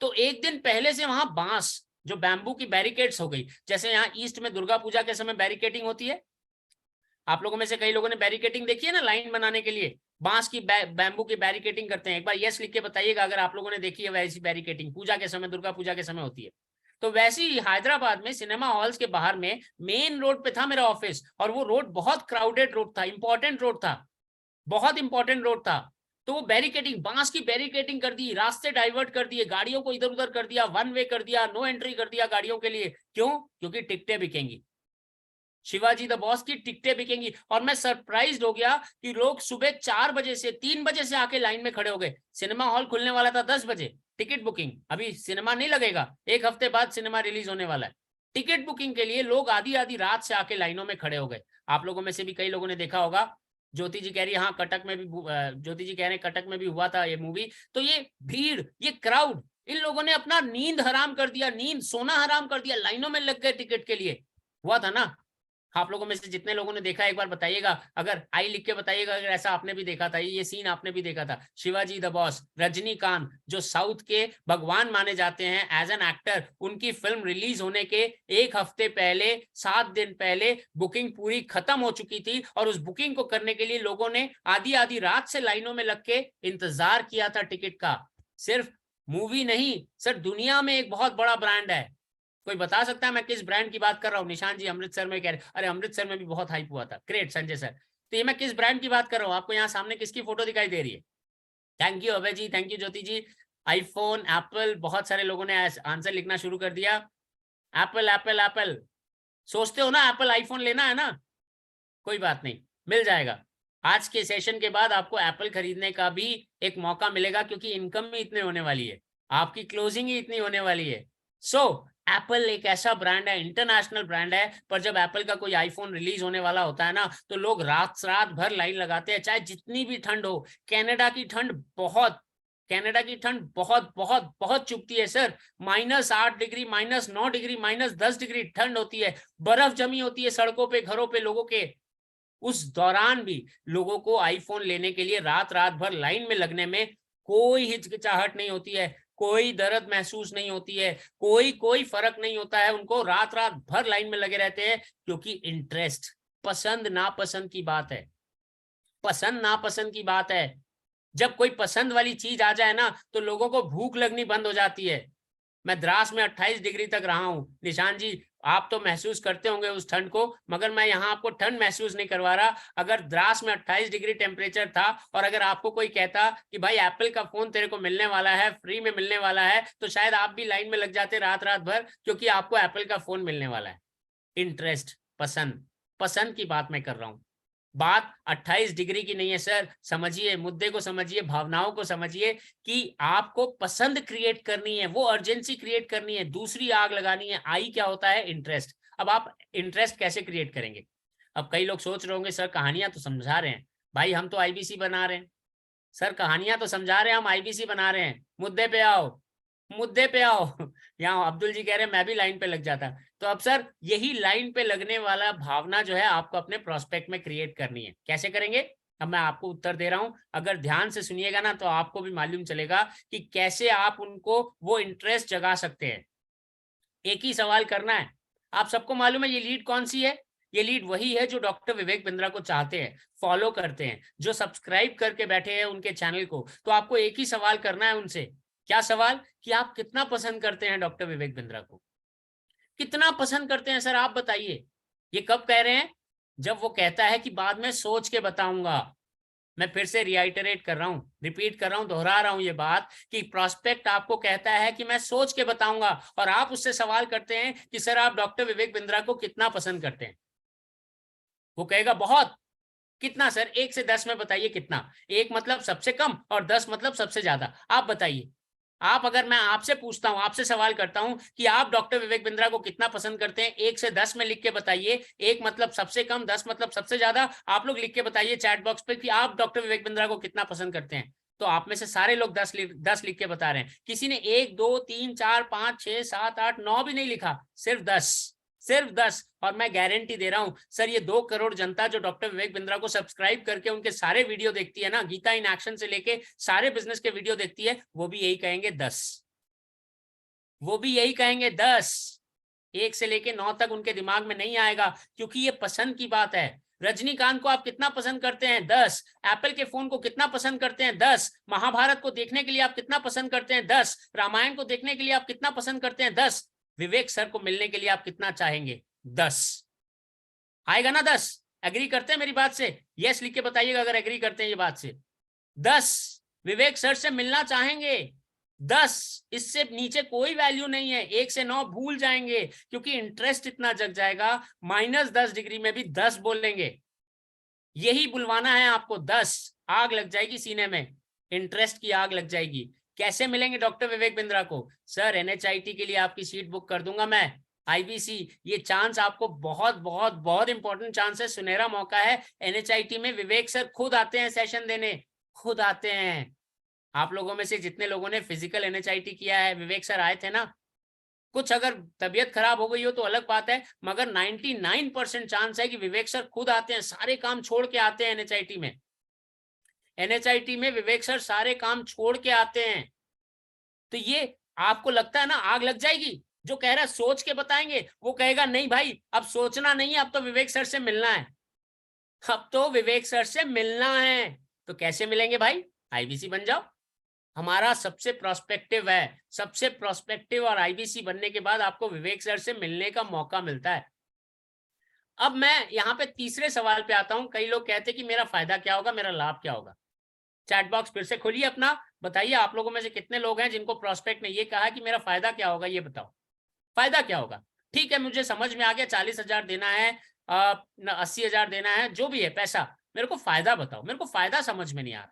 तो एक दिन पहले से वहां बांस, जो बैम्बू की बैरिकेड्स हो गई, जैसे यहाँ ईस्ट में दुर्गा पूजा के समय बैरिकेडिंग होती है, आप लोगों में से कई लोगों ने बैरिकेडिंग देखी है ना, लाइन बनाने के लिए बांस की बैम्बू की बैरिकेडिंग करते हैं। एक बार यस लिख के बताइएगा अगर आप लोगों ने देखी है वैसी बैरिकेडिंग, पूजा के समय, दुर्गा पूजा के समय होती है। तो वैसे ही हैदराबाद में सिनेमा हॉल्स के बाहर में मेन रोड पे था मेरा ऑफिस, और वो रोड बहुत क्राउडेड रोड था, इंपॉर्टेंट रोड था, बहुत इंपॉर्टेंट रोड था। तो वो बैरिकेडिंग, बांस की बैरिकेडिंग कर दी, रास्ते डाइवर्ट कर दिए, गाड़ियों को इधर उधर कर दिया, वन वे कर दिया, नो एंट्री कर दिया गाड़ियों के लिए। क्यों? क्योंकि टिकटें बिकेंगी, शिवाजी द बॉस की टिकटें बिकेंगी। और मैं सरप्राइज हो गया कि लोग सुबह 4 बजे से 3 बजे से आके लाइन में खड़े हो गए। सिनेमा हॉल खुलने वाला था 10 बजे, टिकट बुकिंग, अभी सिनेमा नहीं लगेगा, एक हफ्ते बाद सिनेमा रिलीज होने वाला है। टिकट बुकिंग के लिए लोग आधी आधी रात से आके लाइनों में खड़े हो गए। आप लोगों में से भी कई लोगों ने देखा होगा। ज्योति जी कह रही है हाँ कटक में भी, ज्योति जी कह रहे हैं कटक में भी हुआ था ये मूवी। तो ये भीड़, ये क्राउड, इन लोगों ने अपना नींद हराम कर दिया, नींद सोना हराम कर दिया, लाइनों में लग गए टिकट के लिए। हुआ था ना? आप लोगों में से जितने लोगों ने देखा एक बार बताइएगा, अगर आई लिख के बताइएगा अगर ऐसा आपने भी देखा था, ये सीन आपने भी देखा था। शिवाजी द बॉस, रजनीकांत जो साउथ के भगवान माने जाते हैं एज एन एक्टर, उनकी फिल्म रिलीज होने के एक हफ्ते पहले, 7 दिन पहले बुकिंग पूरी खत्म हो चुकी थी। और उस बुकिंग को करने के लिए लोगों ने आधी आधी रात से लाइनों में लग के इंतजार किया था टिकट का। सिर्फ मूवी नहीं सर, दुनिया में एक बहुत बड़ा ब्रांड है। कोई बता सकता है मैं किस ब्रांड की बात कर रहा हूँ? निशान जी अमृतसर में कह रहे, अरे अमृतसर में भी बहुत हाइप हुआ था, ग्रेट संजय सर। तो ये मैं किस ब्रांड की बात कर रहा हूँ? आपको यहाँ सामने किसकी फोटो दिखाई दे रही है? Thank you Abhay ji, thank you Jyoti ji. IPhone, Apple, बहुत सारे लोगों ने आंसर लिखना शुरू कर दिया। एप्पल एप्पल एप्पल, सोचते हो ना एप्पल आईफोन लेना है ना? कोई बात नहीं, मिल जाएगा। आज के सेशन के बाद आपको एप्पल खरीदने का भी एक मौका मिलेगा, क्योंकि इनकम ही इतने होने वाली है, आपकी क्लोजिंग ही इतनी होने वाली है। सो एप्पल एक ऐसा ब्रांड है, इंटरनेशनल ब्रांड है, पर जब एप्पल का कोई आईफोन रिलीज होने वाला होता है ना, तो लोग रात रात भर लाइन लगाते हैं, चाहे जितनी भी ठंड हो। कनाडा की ठंड बहुत, कनाडा की ठंड बहुत बहुत बहुत चुभती है सर। -8 डिग्री, -9 डिग्री, -10 डिग्री ठंड होती है, बर्फ जमी होती है सड़कों पे, घरों पे लोगों के। उस दौरान भी लोगों को आईफोन लेने के लिए रात रात भर लाइन में लगने में कोई हिचकिचाहट नहीं होती है, कोई दर्द महसूस नहीं होती है, कोई फर्क नहीं होता है उनको, रात रात भर लाइन में लगे रहते हैं, क्योंकि इंटरेस्ट, पसंद नापसंद की बात है, पसंद नापसंद की बात है। जब कोई पसंद वाली चीज आ जाए ना, तो लोगों को भूख लगनी बंद हो जाती है। मैं द्रास में 28 डिग्री तक रहा हूं निशान जी, आप तो महसूस करते होंगे उस ठंड को, मगर मैं यहाँ आपको ठंड महसूस नहीं करवा रहा। अगर द्रास में 28 डिग्री टेम्परेचर था, और अगर आपको कोई कहता कि भाई एप्पल का फोन तेरे को मिलने वाला है, फ्री में मिलने वाला है, तो शायद आप भी लाइन में लग जाते रात रात भर, क्योंकि आपको एप्पल का फोन मिलने वाला है। इंटरेस्ट, पसंद, पसंद की बात मैं कर रहा हूं। बात 28 डिग्री की नहीं है सर, समझिए मुद्दे को, समझिए भावनाओं को, समझिए कि आपको पसंद क्रिएट करनी है, वो अर्जेंसी क्रिएट करनी है, दूसरी आग लगानी है। आई क्या होता है? इंटरेस्ट। अब आप इंटरेस्ट कैसे क्रिएट करेंगे? अब कई लोग सोच रहे होंगे सर कहानियां तो समझा रहे हैं, भाई हम तो आईबीसी बना रहे हैं। सर कहानियां तो समझा रहे हैं, हम आईबीसी बना रहे हैं, मुद्दे पे आओ, मुद्दे पे आओ। यहाँ अब्दुल जी कह रहे हैं मैं भी लाइन पे लग जाता। तो अब सर यही लाइन पे लगने वाला भावना जो है आपको अपने प्रोस्पेक्ट में क्रिएट करनी है। कैसे करेंगे? अब मैं आपको उत्तर दे रहा हूं, अगर ध्यान से सुनिएगा ना, तो आपको भी मालूम चलेगा कि कैसे आप उनको वो इंटरेस्ट जगा सकते हैं। एक ही सवाल करना है। आप सबको मालूम है ये लीड कौन सी है? ये लीड वही है जो डॉक्टर विवेक बिंद्रा को चाहते हैं, फॉलो करते हैं, जो सब्सक्राइब करके बैठे हैं उनके चैनल को। तो आपको एक ही सवाल करना है उनसे। क्या सवाल? कि आप कितना पसंद करते हैं डॉक्टर विवेक बिंद्रा को? कितना पसंद करते हैं सर, आप बताइए। ये कब कह रहे हैं? जब वो कहता है कि बाद में सोच के बताऊंगा। मैं फिर से रिआइटरेट कर रहा हूं, रिपीट कर रहा हूं, दोहरा रहा हूं ये बात, कि प्रोस्पेक्ट आपको कहता है कि मैं सोच के बताऊंगा, और आप उससे सवाल करते हैं कि सर आप डॉक्टर विवेक बिंद्रा को कितना पसंद करते हैं? वो कहेगा बहुत। कितना सर? 1 से 10 में बताइए कितना। 1 मतलब सबसे कम और 10 मतलब सबसे ज्यादा। आप बताइए। आप, अगर मैं आपसे पूछता हूं, आपसे सवाल करता हूं कि आप डॉक्टर विवेक बिंद्रा को कितना पसंद करते हैं, 1 से 10 में लिख के बताइए। 1 मतलब सबसे कम, 10 मतलब सबसे ज्यादा। आप लोग लिख के बताइए चैट बॉक्स पे कि आप डॉक्टर विवेक बिंद्रा को कितना पसंद करते हैं। तो आप में से सारे लोग 10 लिख के बता रहे हैं। किसी ने 1 2 3 4 5 6 7 8 9 भी नहीं लिखा, सिर्फ 10, सिर्फ 10। और मैं गारंटी दे रहा हूं सर, ये 2 करोड़ जनता जो डॉक्टर विवेक बिंद्रा को सब्सक्राइब करके उनके सारे वीडियो देखती है ना, गीता इन एक्शन से लेके सारे बिजनेस के वीडियो देखती है, वो भी यही कहेंगे 10, वो भी यही कहेंगे 10। 1 से लेके 9 तक उनके दिमाग में नहीं आएगा, क्योंकि ये पसंद की बात है। रजनीकांत को आप कितना पसंद करते हैं? 10। एप्पल के फोन को कितना पसंद करते हैं? 10। महाभारत को देखने के लिए आप कितना पसंद करते हैं? 10। रामायण को देखने के लिए आप कितना पसंद करते हैं? 10। विवेक सर को मिलने के लिए आप कितना चाहेंगे? 10। आएगा ना 10? एग्री करते हैं मेरी बात से? यस लिख के बताइएगा अगर एग्री करते हैं ये बात से। 10 विवेक सर से मिलना चाहेंगे। 10, इससे नीचे कोई वैल्यू नहीं है। 1 से 9 भूल जाएंगे, क्योंकि इंटरेस्ट इतना जग जाएगा, -10 डिग्री में भी 10 बोलेंगे। यही बुलवाना है आपको। 10 आग लग जाएगी सीने में, इंटरेस्ट की आग लग जाएगी। कैसे मिलेंगे डॉक्टर विवेक बिंद्रा को? सर एनएचआईटी के लिए आपकी सीट बुक कर दूंगा मैं, आईबीसी। ये चांस आपको बहुत बहुत बहुत इंपॉर्टेंट चांस है, सुनहरा मौका है। एनएचआईटी में विवेक सर खुद आते हैं सेशन देने, खुद आते हैं। आप लोगों में से जितने लोगों ने फिजिकल एनएचआईटी किया है, विवेक सर आए थे ना। कुछ अगर तबीयत खराब हो गई हो तो अलग बात है, मगर 99% चांस है कि विवेक सर खुद आते हैं, सारे काम छोड़ के आते हैं एनएचआईटी में। एनएचआईटी में विवेक सर सारे काम छोड़ के आते हैं। तो ये आपको लगता है ना आग लग जाएगी? जो कह रहा है सोच के बताएंगे, वो कहेगा नहीं भाई अब सोचना नहीं है, अब तो विवेक सर से मिलना है, अब तो विवेक सर से मिलना है। तो कैसे मिलेंगे भाई? आईबीसी बन जाओ। हमारा सबसे प्रोस्पेक्टिव है, सबसे प्रोस्पेक्टिव और आईबीसी बनने के बाद आपको विवेक सर से मिलने का मौका मिलता है। अब मैं यहाँ पे तीसरे सवाल पे आता हूँ। कई लोग कहते हैं कि मेरा फायदा क्या होगा, मेरा लाभ क्या होगा। चैट बॉक्स फिर से खोलिए अपना, बताइए आप लोगों में से कितने लोग हैं जिनको प्रोस्पेक्ट ने ये कहा कि मेरा फायदा क्या होगा, ये बताओ फायदा क्या होगा। ठीक है, मुझे समझ में आ गया 40,000 देना है, 80,000 देना है, जो भी है पैसा, मेरे को फायदा बताओ, मेरे को फायदा समझ में नहीं आ रहा।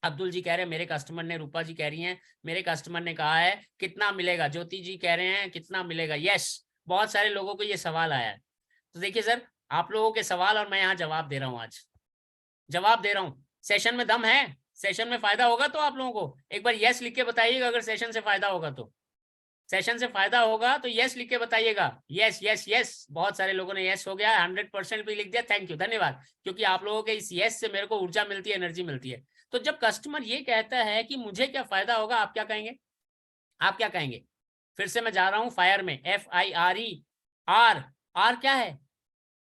अब्दुल जी कह रहे हैं मेरे कस्टमर ने, रूपा जी कह रही हैं मेरे कस्टमर ने कहा है कितना मिलेगा, ज्योति जी कह रहे हैं कितना मिलेगा। यस, बहुत सारे लोगों को ये सवाल आया है। तो देखिए सर, आप लोगों के सवाल और मैं यहाँ जवाब दे रहा हूँ, आज जवाब दे रहा हूँ। सेशन में दम है, सेशन में फायदा होगा तो आप लोगों को एक बार यस लिख के बताइएगा अगर सेशन से फायदा होगा तो। सेशन से फायदा होगा तो यस लिख के बताइएगा। यस यस यस, बहुत सारे लोगों ने यस हो गया, 100% भी लिख दिया, थैंक यू, धन्यवाद। क्योंकि आप लोगों के इस यस से मेरे को ऊर्जा मिलती है, एनर्जी मिलती है। तो जब कस्टमर ये कहता है कि मुझे क्या फायदा होगा, आप क्या कहेंगे, आप क्या कहेंगे। फिर से मैं जा रहा हूं फायर में, FIRE, आर, आर क्या है,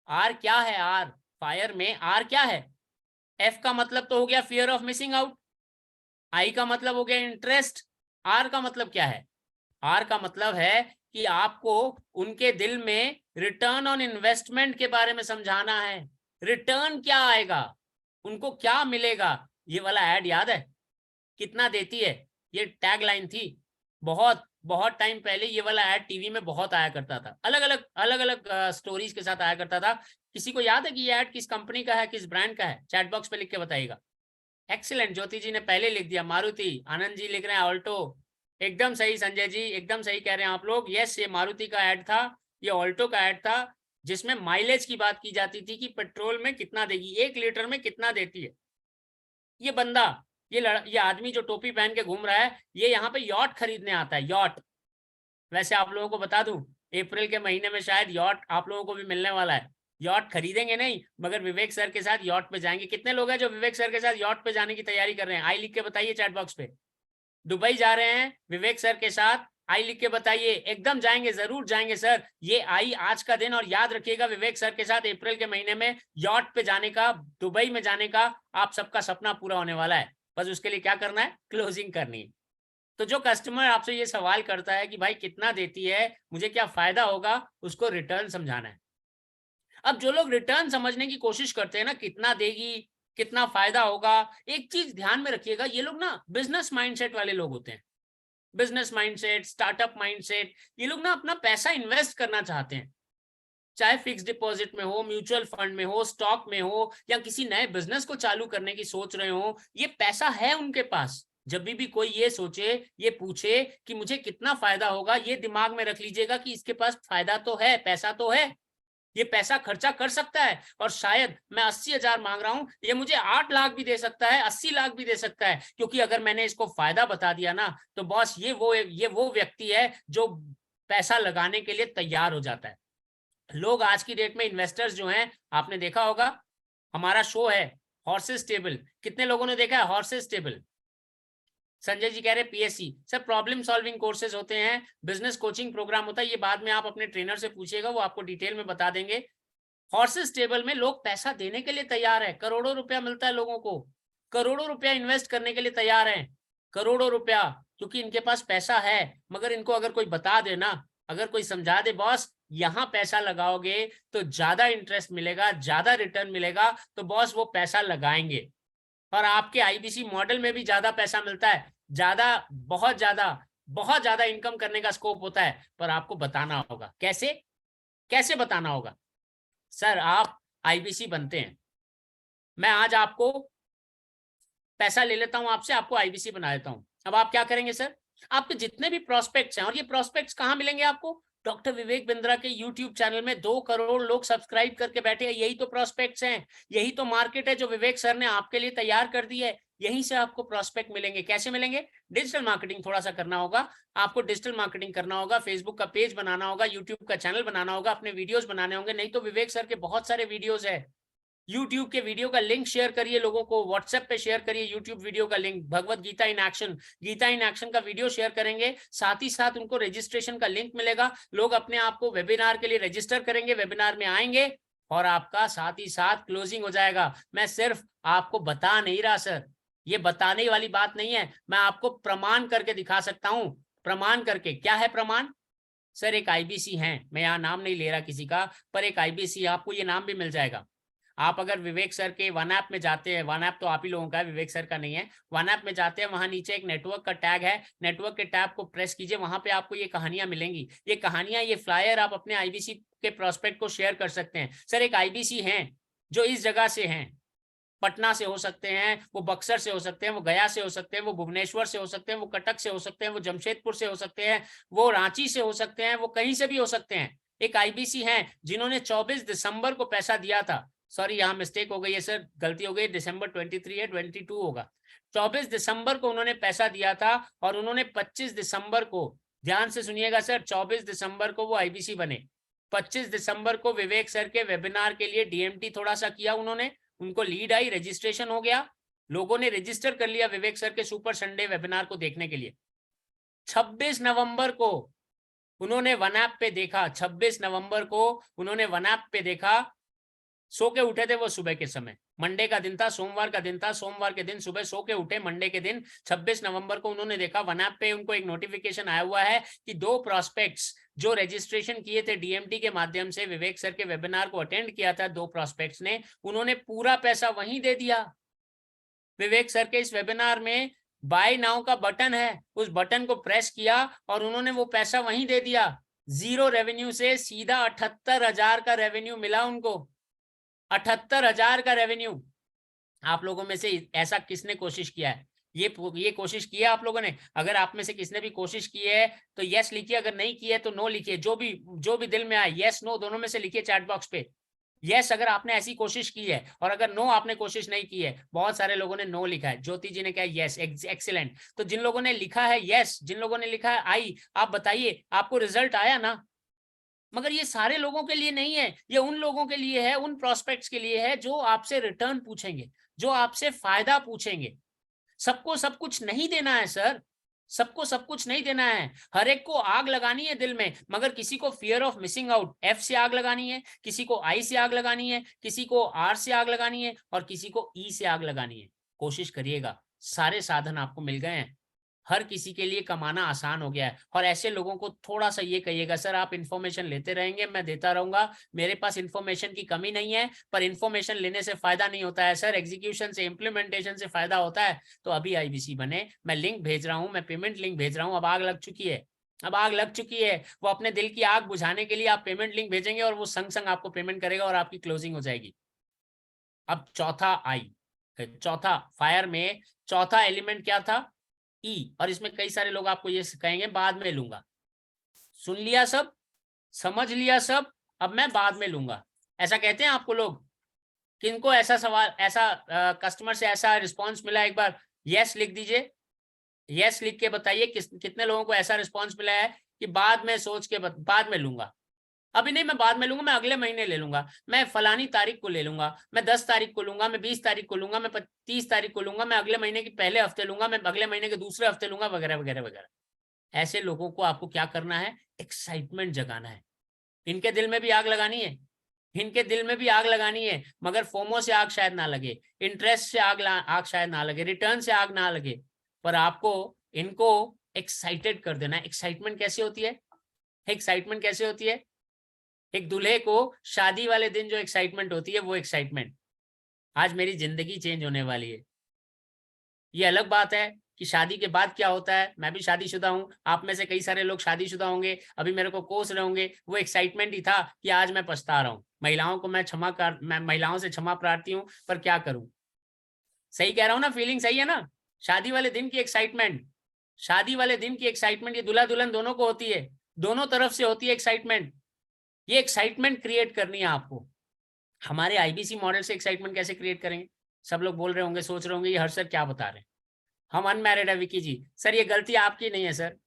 आर क्या है, आर फायर में आर क्या है। एफ का मतलब तो हो गया फियर ऑफ मिसिंग आउट, आई का मतलब हो गया इंटरेस्ट, आर का मतलब क्या है, आर का मतलब है कि आपको उनके दिल में रिटर्न ऑन इन्वेस्टमेंट के बारे में समझाना है। रिटर्न क्या आएगा, उनको क्या मिलेगा। ये वाला ऐड याद है, कितना देती है, ये टैग लाइन थी। बहुत बहुत टाइम पहले ये वाला ऐड टीवी में बहुत आया करता था, अलग अलग स्टोरीज के साथ आया करता था। किसी को याद है कि ये ऐड किस कंपनी का है, किस ब्रांड का है, चैट बॉक्स पे लिख के बताइएगा। एक्सीलेंट, ज्योति जी ने पहले लिख दिया, मारुति, आनंद जी लिख रहे हैं ऑल्टो, एकदम सही संजय जी, एकदम सही कह रहे हैं आप लोग। यस, ये मारुति का ऐड था, ये ऑल्टो का ऐड था, जिसमें माइलेज की बात की जाती थी कि पेट्रोल में कितना देगी, 1 लीटर में कितना देती है। ये बंदा, ये आदमी जो टोपी पहन के घूम रहा है, ये यहाँ पे यॉट खरीदने आता है, यॉट। वैसे आप लोगों को बता दूं, अप्रैल के महीने में शायद यॉट आप लोगों को भी मिलने वाला है। यॉट खरीदेंगे नहीं, मगर विवेक सर के साथ यॉट पे जाएंगे। कितने लोग हैं जो विवेक सर के साथ यॉट पे जाने की तैयारी कर रहे हैं, आई लिख के बताइए चैट बॉक्स पे। दुबई जा रहे हैं विवेक सर के साथ, आई लिख के बताइए। एकदम जाएंगे, जरूर जाएंगे सर, ये आई आज का दिन। और याद रखिएगा विवेक सर के साथ अप्रैल के महीने में यॉट पे जाने का, दुबई में जाने का आप सबका सपना पूरा होने वाला है। बस उसके लिए क्या करना है, क्लोजिंग करनी है। तो जो कस्टमर आपसे ये सवाल करता है कि भाई कितना देती है, मुझे क्या फायदा होगा, उसको रिटर्न समझाना है। अब जो लोग रिटर्न समझने की कोशिश करते हैं ना, कितना देगी, कितना फायदा होगा, एक चीज ध्यान में रखिएगा, ये लोग ना बिजनेस माइंडसेट वाले लोग होते हैं। बिजनेस माइंडसेट, स्टार्टअप माइंडसेट, ये लोग ना अपना पैसा इन्वेस्ट करना चाहते हैं, चाहे फिक्स डिपॉजिट में हो, म्यूचुअल फंड में हो, स्टॉक में हो, या किसी नए बिजनेस को चालू करने की सोच रहे हो, ये पैसा है उनके पास। जब भी कोई ये सोचे, ये पूछे कि मुझे कितना फायदा होगा, ये दिमाग में रख लीजिएगा कि इसके पास फायदा तो है, पैसा तो है, ये पैसा खर्चा कर सकता है। और शायद मैं 80,000 मांग रहा हूं, ये मुझे 8 लाख भी दे सकता है, 80 लाख भी दे सकता है, क्योंकि अगर मैंने इसको फायदा बता दिया ना, तो बॉस ये वो व्यक्ति है जो पैसा लगाने के लिए तैयार हो जाता है। लोग आज की डेट में, इन्वेस्टर्स जो हैं, आपने देखा होगा हमारा शो है हॉर्सेस टेबल, कितने लोगों ने देखा है हॉर्सेस टेबल। संजय जी कह रहे हैं PSC, sir problem solving courses होते हैं, बिजनेस कोचिंग प्रोग्राम होता है, ये बाद में आप अपने ट्रेनर से पूछिएगा, वो आपको डिटेल में बता देंगे। हॉर्सेस टेबल में लोग पैसा देने के लिए तैयार है, करोड़ों रुपया मिलता है लोगों को, करोड़ों रुपया इन्वेस्ट करने के लिए तैयार है, करोड़ों रुपया, क्योंकि इनके पास पैसा है। मगर इनको अगर कोई बता दे ना, अगर कोई समझा दे बॉस यहाँ पैसा लगाओगे तो ज्यादा इंटरेस्ट मिलेगा, ज्यादा रिटर्न मिलेगा, तो बॉस वो पैसा लगाएंगे। और आपके IBC मॉडल में भी ज्यादा पैसा मिलता है, ज्यादा, बहुत ज्यादा इनकम करने का स्कोप होता है, पर आपको बताना होगा कैसे, कैसे बताना होगा। सर आप IBC बनते हैं, मैं आज आपको पैसा ले लेता हूं आपसे, आपको IBC बना देता हूं। अब आप क्या करेंगे सर, आपके जितने भी प्रोस्पेक्ट्स हैं, और ये प्रोस्पेक्ट्स कहाँ मिलेंगे आपको, डॉक्टर विवेक बिंद्रा के YouTube चैनल में 2 करोड़ लोग सब्सक्राइब करके बैठे हैं, यही तो प्रोस्पेक्ट्स हैं, यही तो मार्केट है जो विवेक सर ने आपके लिए तैयार कर दी है। यहीं से आपको प्रोस्पेक्ट मिलेंगे। कैसे मिलेंगे, डिजिटल मार्केटिंग थोड़ा सा करना होगा आपको, डिजिटल मार्केटिंग करना होगा, फेसबुक का पेज बनाना होगा, यूट्यूब का चैनल बनाना होगा, अपने वीडियोस बनाने होंगे। नहीं तो विवेक सर के बहुत सारे वीडियोस है, YouTube के वीडियो का लिंक शेयर करिए लोगों को, WhatsApp पे शेयर करिए YouTube वीडियो का link, Bhagavad Gita in action, Gita in action का वीडियो शेयर करेंगे, साथ ही साथ उनको रजिस्ट्रेशन का लिंक मिलेगा, लोग अपने आप को वेबिनार के लिए रजिस्टर करेंगे, वेबिनार में आएंगे, और आपका साथ ही साथ क्लोजिंग हो जाएगा। मैं सिर्फ आपको बता नहीं रहा सर, ये बताने वाली बात नहीं है, मैं आपको प्रमाण करके दिखा सकता हूं। प्रमाण करके, क्या है प्रमाण सर? एक आईबीसी है, मैं यहाँ नाम नहीं ले रहा किसी का, पर एक आईबीसी, आपको ये नाम भी मिल जाएगा। आप अगर विवेक सर के वन ऐप में जाते हैं, वन ऐप तो आप ही लोगों का है, विवेक सर का नहीं है, वन ऐप में जाते हैं, वहां नीचे एक नेटवर्क का टैग है, नेटवर्क के टैब को प्रेस कीजिए, वहां पे आपको ये कहानियां मिलेंगी। ये कहानियां, ये फ्लायर आप अपने आईबीसी के प्रोस्पेक्ट को शेयर कर सकते हैं। सर एक आईबीसी है जो इस जगह से हैं, पटना से हो सकते हैं, वो बक्सर से हो सकते हैं, वो गया से हो सकते हैं, वो भुवनेश्वर से हो सकते हैं, वो कटक से हो सकते हैं, वो जमशेदपुर से हो सकते हैं, वो रांची से हो सकते हैं, वो कहीं से भी हो सकते हैं। एक आईबीसी हैं जिन्होंने 24 दिसंबर को पैसा दिया था, सॉरी यहाँ मिस्टेक हो गई है सर, गलती हो गई, दिसंबर 23 है, 22 होगा। 24 दिसंबर को उन्होंने पैसा दिया था और उन्होंने 25 दिसंबर को, ध्यान से सुनिएगा सर, 24 दिसंबर को वो आईबीसी बने। 25 दिसंबर को विवेक सर के वेबिनार के लिए डीएमटी थोड़ा सा किया उन्होंने, उनको लीड आई, रजिस्ट्रेशन हो गया, लोगों ने रजिस्टर कर लिया विवेक सर के सुपर संडे वेबिनार को देखने के लिए। 26 नवंबर को उन्होंने वन ऐप पे देखा, 26 नवंबर को उन्होंने वन ऐप पे देखा, सो के उठे थे वो सुबह के समय, मंडे का दिन था, सोमवार का दिन था, सोमवार के दिन सुबह सो के उठे, मंडे के दिन 26 नवंबर को उन्होंने देखा वन ऐप पे उनको एक नोटिफिकेशन आया हुआ है कि 2 प्रोस्पेक्ट्स जो रजिस्ट्रेशन किए थे डीएमटी के माध्यम से, विवेक सर के वेबिनार को अटेंड किया था 2 प्रोस्पेक्ट्स ने, उन्होंने पूरा पैसा वहीं दे दिया। विवेक सर के इस वेबिनार में बाय नाउ का बटन है, उस बटन को प्रेस किया और उन्होंने वो पैसा वहीं दे दिया। 0 रेवेन्यू से सीधा 78,000 का रेवेन्यू मिला उनको, 78,000 का रेवेन्यू। आप लोगों में से ऐसा किसने कोशिश किया है? ये कोशिश की है आप लोगों ने? अगर आप में से किसने भी कोशिश की है तो यस लिखिए, अगर नहीं की है तो नो लिखिए, जो भी दिल में आए, यस नो दोनों में से लिखिए चैट बॉक्स पे। यस अगर आपने ऐसी कोशिश की है, और अगर नो आपने कोशिश नहीं की है, बहुत सारे लोगों ने नो लिखा है, ज्योति जी ने कहा यस, एक्सीलेंट। तो जिन लोगों ने लिखा है यस, जिन लोगों ने लिखा है आई, आप बताइए आपको रिजल्ट आया ना? मगर ये सारे लोगों के लिए नहीं है, ये उन लोगों के लिए है, उन प्रोस्पेक्ट्स के लिए है जो आपसे रिटर्न पूछेंगे, जो आपसे फायदा पूछेंगे। सबको सब कुछ नहीं देना है सर, सबको सब कुछ नहीं देना है। हर एक को आग लगानी है दिल में, मगर किसी को fear of missing out, F से आग लगानी है, किसी को आई से आग लगानी है, किसी को आर से आग लगानी है, और किसी को ई से आग लगानी है। कोशिश करिएगा, सारे साधन आपको मिल गए हैं, हर किसी के लिए कमाना आसान हो गया है। और ऐसे लोगों को थोड़ा सा ये कहिएगा, सर आप इन्फॉर्मेशन लेते रहेंगे, मैं देता रहूंगा, मेरे पास इन्फॉर्मेशन की कमी नहीं है, पर इन्फॉर्मेशन लेने से फायदा नहीं होता है सर, एग्जीक्यूशन से, इंप्लीमेंटेशन से फायदा होता है। तो अभी आईबीसी बने, मैं लिंक भेज रहा हूँ, मैं पेमेंट लिंक भेज रहा हूँ। अब आग लग चुकी है, अब आग लग चुकी है, वो अपने दिल की आग बुझाने के लिए आप पेमेंट लिंक भेजेंगे और वो संग संग आपको पेमेंट करेगा और आपकी क्लोजिंग हो जाएगी। अब चौथा आई, चौथा फायर में चौथा एलिमेंट क्या था? ई। और इसमें कई सारे लोग आपको ये कहेंगे बाद में लूंगा, सुन लिया सब, समझ लिया सब, अब मैं बाद में लूंगा, ऐसा कहते हैं आपको लोग? किनको ऐसा सवाल, ऐसा कस्टमर से ऐसा रिस्पांस मिला? एक बार यस लिख दीजिए, यस लिख के बताइए कितने लोगों को ऐसा रिस्पांस मिला है कि बाद में सोच के बाद में लूंगा, अभी नहीं, मैं बाद में लूंगा, मैं अगले महीने ले लूंगा, मैं फलानी तारीख को ले लूंगा, मैं 10 तारीख को लूंगा, मैं 20 तारीख को लूंगा, मैं 30 तारीख को लूंगा, मैं अगले महीने के पहले हफ्ते लूंगा, मैं अगले महीने के दूसरे हफ्ते लूंगा, वगैरह वगैरह वगैरह। ऐसे लोगों को आपको क्या करना है? एक्साइटमेंट जगाना है, इनके दिल में भी आग लगानी है, इनके दिल में भी आग लगानी है, मगर फोमो से आग शायद ना लगे, इंटरेस्ट से आग शायद ना लगे, रिटर्न से आग ना लगे, पर आपको इनको एक्साइटेड कर देना है। एक्साइटमेंट कैसे होती है? एक्साइटमेंट कैसे होती है? एक दूल्हे को शादी वाले दिन जो एक्साइटमेंट होती है, वो एक्साइटमेंट, आज मेरी जिंदगी चेंज होने वाली है। ये अलग बात है कि शादी के बाद क्या होता है। मैं भी शादीशुदा हूं, आप में से कई सारे लोग शादीशुदा होंगे, अभी मेरे को कोस रहे होंगे, वो एक्साइटमेंट ही था कि आज मैं पछता रहा हूं। महिलाओं को मैं महिलाओं से क्षमा प्रार्थी हूं, पर क्या करूं? सही कह रहा हूं ना? फीलिंग सही है ना? शादी वाले दिन की एक्साइटमेंट, शादी वाले दिन की एक्साइटमेंट ये दूल्हा दुल्हन दोनों को होती है, दोनों तरफ से होती है एक्साइटमेंट। ये एक्साइटमेंट क्रिएट करनी है आपको। हमारे आईबीसी मॉडल से एक्साइटमेंट कैसे क्रिएट करेंगे? सब लोग बोल रहे होंगे, सोच रहे होंगे ये हर सर क्या बता रहे हैं, हम अनमैरिड है विकी जी। सर ये गलती आपकी नहीं है सर,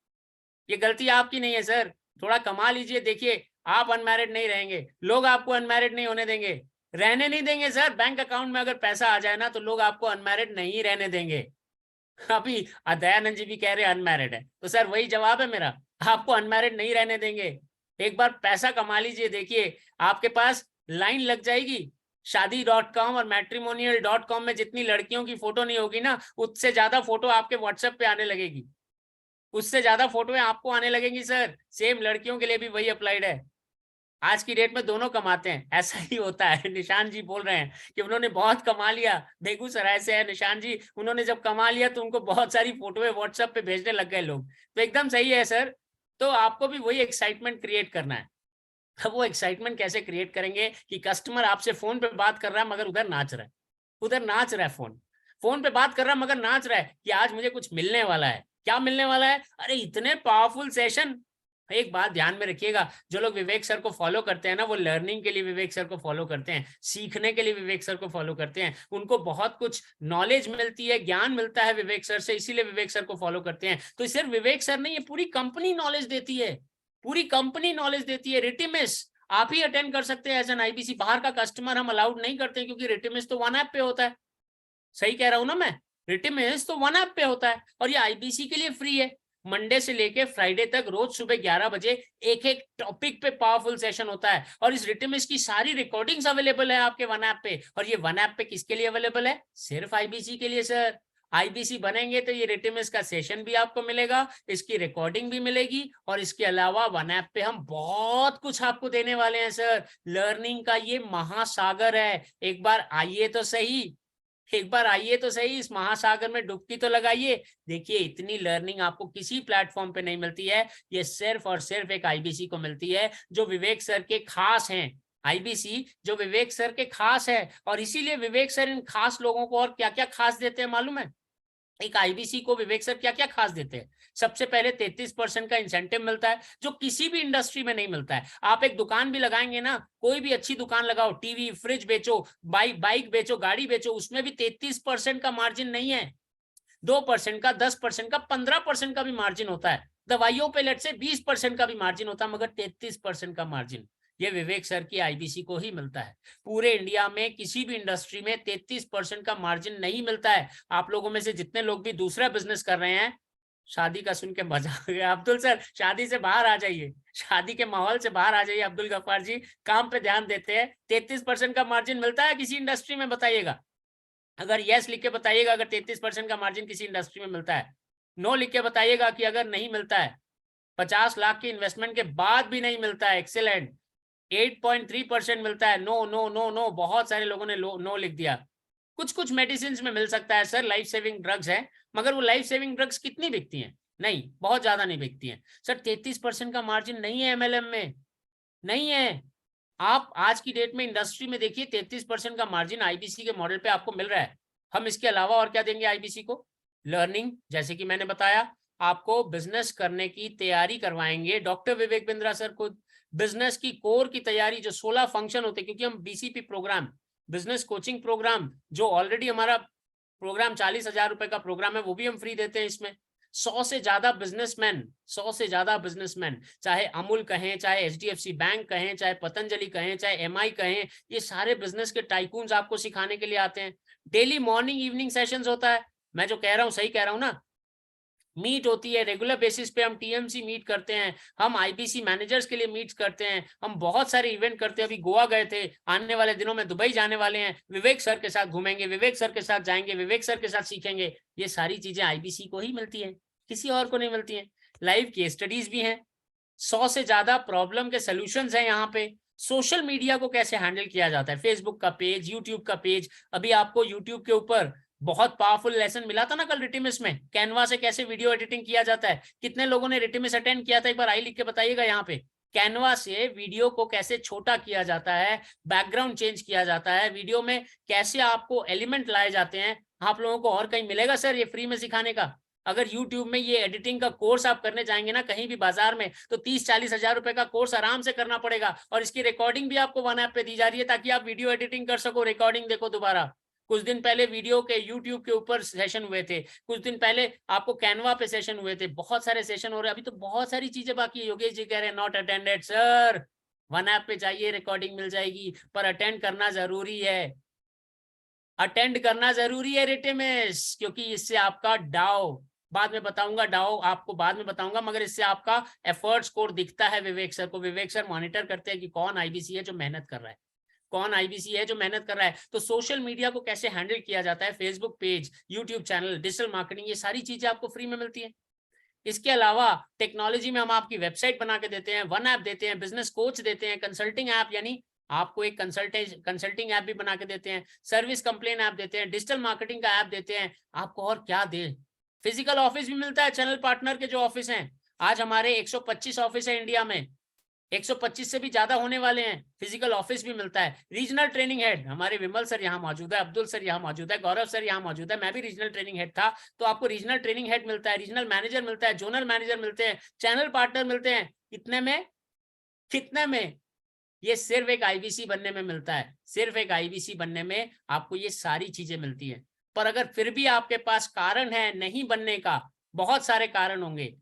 ये गलती आपकी नहीं है सर, थोड़ा कमा लीजिए, देखिए आप अनमैरिड नहीं रहेंगे, लोग आपको अनमैरिड नहीं होने देंगे, रहने नहीं देंगे सर। बैंक अकाउंट में अगर पैसा आ जाए ना तो लोग आपको अनमैरिड नहीं रहने देंगे। अभी दयानंद जी भी कह रहे अनमैरिड है, तो सर वही जवाब है मेरा, आपको अनमैरिड नहीं रहने देंगे। एक बार पैसा कमा लीजिए, देखिए आपके पास लाइन लग जाएगी, शादी.com और मैट्रिमोनियल.com में जितनी लड़कियों की फोटो नहीं होगी ना, उससे ज्यादा फोटो आपके व्हाट्सएप पे आने लगेगी, उससे ज्यादा फोटोएं आपको आने लगेंगी सर। सेम लड़कियों के लिए भी वही अप्लाइड है। आज की डेट में दोनों कमाते हैं, ऐसा ही होता है। निशान जी बोल रहे हैं कि उन्होंने बहुत कमा लिया, बेगूसराय से है निशान जी, उन्होंने जब कमा लिया तो उनको बहुत सारी फोटोएं व्हाट्सएप पे भेजने लग गए लोग। तो एकदम सही है सर। तो आपको भी वही एक्साइटमेंट क्रिएट करना है। अब वो एक्साइटमेंट कैसे क्रिएट करेंगे कि कस्टमर आपसे फोन पे बात कर रहा है मगर उधर नाच रहा है, उधर नाच रहा है, फोन पे बात कर रहा है मगर नाच रहा है कि आज मुझे कुछ मिलने वाला है। क्या मिलने वाला है? अरे इतने पावरफुल सेशन। एक बात ध्यान में रखिएगा, जो लोग विवेक सर को फॉलो करते हैं ना, वो लर्निंग के लिए विवेक सर को फॉलो करते हैं, सीखने के लिए विवेक सर को फॉलो करते हैं, उनको बहुत कुछ नॉलेज मिलती है, ज्ञान मिलता है विवेक सर से, इसीलिए विवेक सर को फॉलो करते हैं। तो सिर्फ विवेक सर नहीं, ये पूरी कंपनी नॉलेज देती है, पूरी कंपनी नॉलेज देती है। रिटिमिस आप ही अटेंड कर सकते हैं एज एन आईबीसी, बाहर का कस्टमर हम अलाउड नहीं करते क्योंकि रिटिमिस तो वन ऐप पे होता है। सही कह रहा हूं ना मैं? रिटिमिस तो वन ऐप पे होता है और ये आईबीसी के लिए फ्री है। मंडे से लेके फ्राइडे तक रोज सुबह 11 बजे एक एक टॉपिक पे पावरफुल सेशन होता है और इस रिटिमिस की सारी रिकॉर्डिंग्स अवेलेबल है आपके वन ऐप पे। और ये वन ऐप पे किसके लिए अवेलेबल है? सिर्फ आईबीसी के लिए सर। आईबीसी बनेंगे तो ये रिटिमिस का सेशन भी आपको मिलेगा, इसकी रिकॉर्डिंग भी मिलेगी और इसके अलावा वन ऐप पे हम बहुत कुछ आपको देने वाले हैं सर। लर्निंग का ये महासागर है, एक बार आइए तो सही, एक बार आइए तो सही, इस महासागर में डुबकी तो लगाइए। देखिए इतनी लर्निंग आपको किसी प्लेटफॉर्म पे नहीं मिलती है, ये सिर्फ और सिर्फ एक आईबीसी को मिलती है, जो विवेक सर के खास हैं। आईबीसी जो विवेक सर के खास है, और इसीलिए विवेक सर इन खास लोगों को और क्या क्या खास देते हैं मालूम है? एक आईबीसी को विवेक सर क्या क्या खास देते हैं? सबसे पहले 33% का इंसेंटिव मिलता है, जो किसी भी इंडस्ट्री में नहीं मिलता है। आप एक दुकान भी लगाएंगे ना, कोई भी अच्छी दुकान लगाओ, टीवी फ्रिज बेचो, बाइक बेचो, गाड़ी बेचो, उसमें भी 33% का मार्जिन नहीं है। 2% का, 10% का, 15% का भी मार्जिन होता है। दवाइयों पे लेट से 20% का भी मार्जिन होता है, मगर 33% का मार्जिन ये विवेक सर की आईबीसी को ही मिलता है। पूरे इंडिया में किसी भी इंडस्ट्री में 33% का मार्जिन नहीं मिलता है। आप लोगों में से जितने लोग भी दूसरा बिजनेस कर रहे हैं, शादी का सुन के मजा आ गया अब्दुल सर, शादी से बाहर आ जाइए, शादी के माहौल से बाहर आ जाइए अब्दुल गफ्फार जी, काम पे ध्यान देते हैं। 33% का मार्जिन मिलता है किसी इंडस्ट्री में? बताइएगा। अगर यस लिख के बताइएगा अगर 33% का मार्जिन किसी इंडस्ट्री में मिलता है। नो लिख के बताइएगा कि अगर नहीं मिलता है, 50 लाख की इन्वेस्टमेंट के बाद भी नहीं मिलता है। एक्सेलेंट। 8.3% मिलता है। नो नो नो नो, बहुत सारे लोगों ने नो लिख दिया। कुछ कुछ मेडिसिन में मिल सकता है सर, लाइफ सेविंग ड्रग्स है, मगर वो लाइफ सेविंग ड्रग्स कितनी बिकती हैं? नहीं, बहुत ज्यादा नहीं बिकती हैं सर। 33% का मार्जिन नहीं है एमएलएम में, नहीं है। आप आज की डेट में इंडस्ट्री में देखिए, 33% का मार्जिन आईबीसी के मॉडल पे आपको मिल रहा है। हम इसके अलावा और क्या देंगे आईबीसी को? लर्निंग, जैसे कि मैंने बताया, आपको बिजनेस करने की तैयारी करवाएंगे डॉक्टर विवेक बिंद्रा सर खुद। बिजनेस की कोर की तैयारी, जो 16 फंक्शन होते हैं, क्योंकि हम BCP program, business coaching program, जो ऑलरेडी हमारा प्रोग्राम 40,000 रुपए का प्रोग्राम है, वो भी हम फ्री देते हैं इसमें। 100 से ज्यादा बिजनेसमैन, 100 से ज्यादा बिजनेसमैन, चाहे अमूल कहें, चाहे एचडीएफसी बैंक कहें, चाहे पतंजलि कहें, चाहे एमआई कहें, ये सारे बिजनेस के टाइकून्स आपको सिखाने के लिए आते हैं। डेली मॉर्निंग इवनिंग सेशंस होता है। मैं जो कह रहा हूँ सही कह रहा हूँ ना? मीट होती है रेगुलर बेसिस पे, हम टीएमसी मीट करते हैं, हम आईबीसी मैनेजर्स के लिए मीट करते हैं, हम बहुत सारे इवेंट करते हैं। अभी गोवा गए थे, आने वाले दिनों में दुबई जाने वाले हैं, विवेक सर के साथ घूमेंगे, विवेक सर के साथ जाएंगे, विवेक सर के साथ सीखेंगे। ये सारी चीजें आईबीसी को ही मिलती है, किसी और को नहीं मिलती है। लाइव केस स्टडीज भी हैं, 100 से ज्यादा प्रॉब्लम के सोल्यूशंस हैं यहाँ पे। सोशल मीडिया को कैसे हैंडल किया जाता है, फेसबुक का पेज, यूट्यूब का पेज। अभी आपको यूट्यूब के ऊपर बहुत पावरफुल लेसन मिला था ना कल रिटिमिस में, कैनवा से कैसे वीडियो एडिटिंग किया जाता है। कितने लोगों ने रिटिमिस अटेंड किया था? एक बार आई लिख के बताइएगा यहाँ पे। कैनवा से वीडियो को कैसे छोटा किया जाता है, बैकग्राउंड चेंज किया जाता है, वीडियो में कैसे आपको एलिमेंट लाए जाते हैं। आप लोगों को और कहीं मिलेगा सर ये फ्री में सिखाने का? अगर YouTube में ये एडिटिंग का कोर्स आप करने जाएंगे ना कहीं भी बाजार में, तो 30-40 हजार रुपए का कोर्स आराम से करना पड़ेगा। और इसकी रिकॉर्डिंग भी आपको वन ऐप पे दी जा रही है, ताकि आप वीडियो एडिटिंग कर सको, रिकॉर्डिंग देखो दोबारा। कुछ दिन पहले वीडियो के YouTube के ऊपर सेशन हुए थे, कुछ दिन पहले आपको कैनवा पे सेशन हुए थे, बहुत सारे सेशन हो रहे हैं। अभी तो बहुत सारी चीजें बाकी है। योगेश जी कह रहे हैं not attended sir, one app पे जाइए, रिकॉर्डिंग मिल जाएगी, पर अटेंड करना जरूरी है, अटेंड करना जरूरी है रिटिमिस, क्योंकि इससे आपका डाउ, बाद में बताऊंगा, डाउ आपको बाद में बताऊंगा, मगर इससे आपका एफर्ट स्कोर दिखता है विवेक सर को। विवेक सर मॉनिटर करते हैं कि कौन आईबीसी है जो मेहनत कर रहा है। कौन आईबीसी है जो मेहनत कर रहा है। तो सोशल मीडिया को कैसे हैंडल किया जाता है, Facebook page, YouTube channel, digital marketing, ये सारी चीजें आपको फ्री में मिलती है। इसके अलावा टेक्नोलॉजी में हम आपकी वेबसाइट बना के देते हैं, वन ऐप देते हैं, बिजनेस कोच देते हैं, कंसल्टिंग ऐप यानी आपको एक कंसल्टिंग ऐप भी बना के देते हैं, सर्विस कंप्लेन ऐप देते हैं, डिजिटल मार्केटिंग का ऐप देते हैं। आपको और क्या दे, फिजिकल ऑफिस भी मिलता है, चैनल पार्टनर के जो ऑफिस हैं, आज हमारे 125 ऑफिस है इंडिया में, 125 से भी ज्यादा होने वाले हैं, फिजिकल ऑफिस भी मिलता है। रीजनल ट्रेनिंग हेड हमारे विमल सर यहाँ मौजूद है, अब्दुल सर यहाँ मौजूद है, गौरव सर यहाँ मौजूद है, मैं भी रीजनल ट्रेनिंग हेड था, तो आपको रीजनल ट्रेनिंग हेड मिलता है, रीजनल मैनेजर मिलता है, जोनल मैनेजर मिलते हैं, चैनल पार्टनर मिलते हैं। कितने में ये सिर्फ एक आईबीसी बनने में मिलता है, सिर्फ एक आईबीसी बनने में आपको ये सारी चीजें मिलती है। पर अगर फिर भी आपके पास कारण है नहीं बनने का, बहुत सारे कारण होंगे,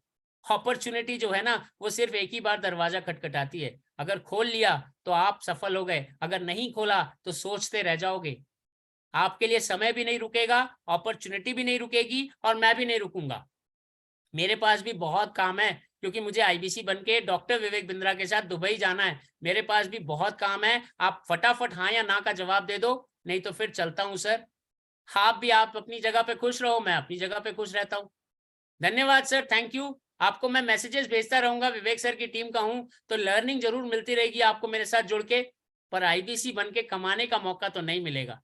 अपॉर्चुनिटी जो है ना वो सिर्फ एक ही बार दरवाजा खटखटाती है, अगर खोल लिया तो आप सफल हो गए, अगर नहीं खोला तो सोचते रह जाओगे। आपके लिए समय भी नहीं रुकेगा, अपॉर्चुनिटी भी नहीं रुकेगी, और मैं भी नहीं रुकूंगा। मेरे पास भी बहुत काम है, क्योंकि मुझे आईबीसी बनके डॉक्टर विवेक बिंद्रा के साथ दुबई जाना है। मेरे पास भी बहुत काम है, आप फटाफट हाँ या ना का जवाब दे दो, नहीं तो फिर चलता हूं सर। आप अपनी जगह पे खुश रहो, मैं अपनी जगह पे खुश रहता हूँ। धन्यवाद सर, थैंक यू। आपको मैं मैसेजेस भेजता रहूंगा, विवेक सर की टीम का हूं तो लर्निंग जरूर मिलती रहेगी आपको मेरे साथ जुड़ के, पर आईबीसी बन के कमाने का मौका तो नहीं मिलेगा।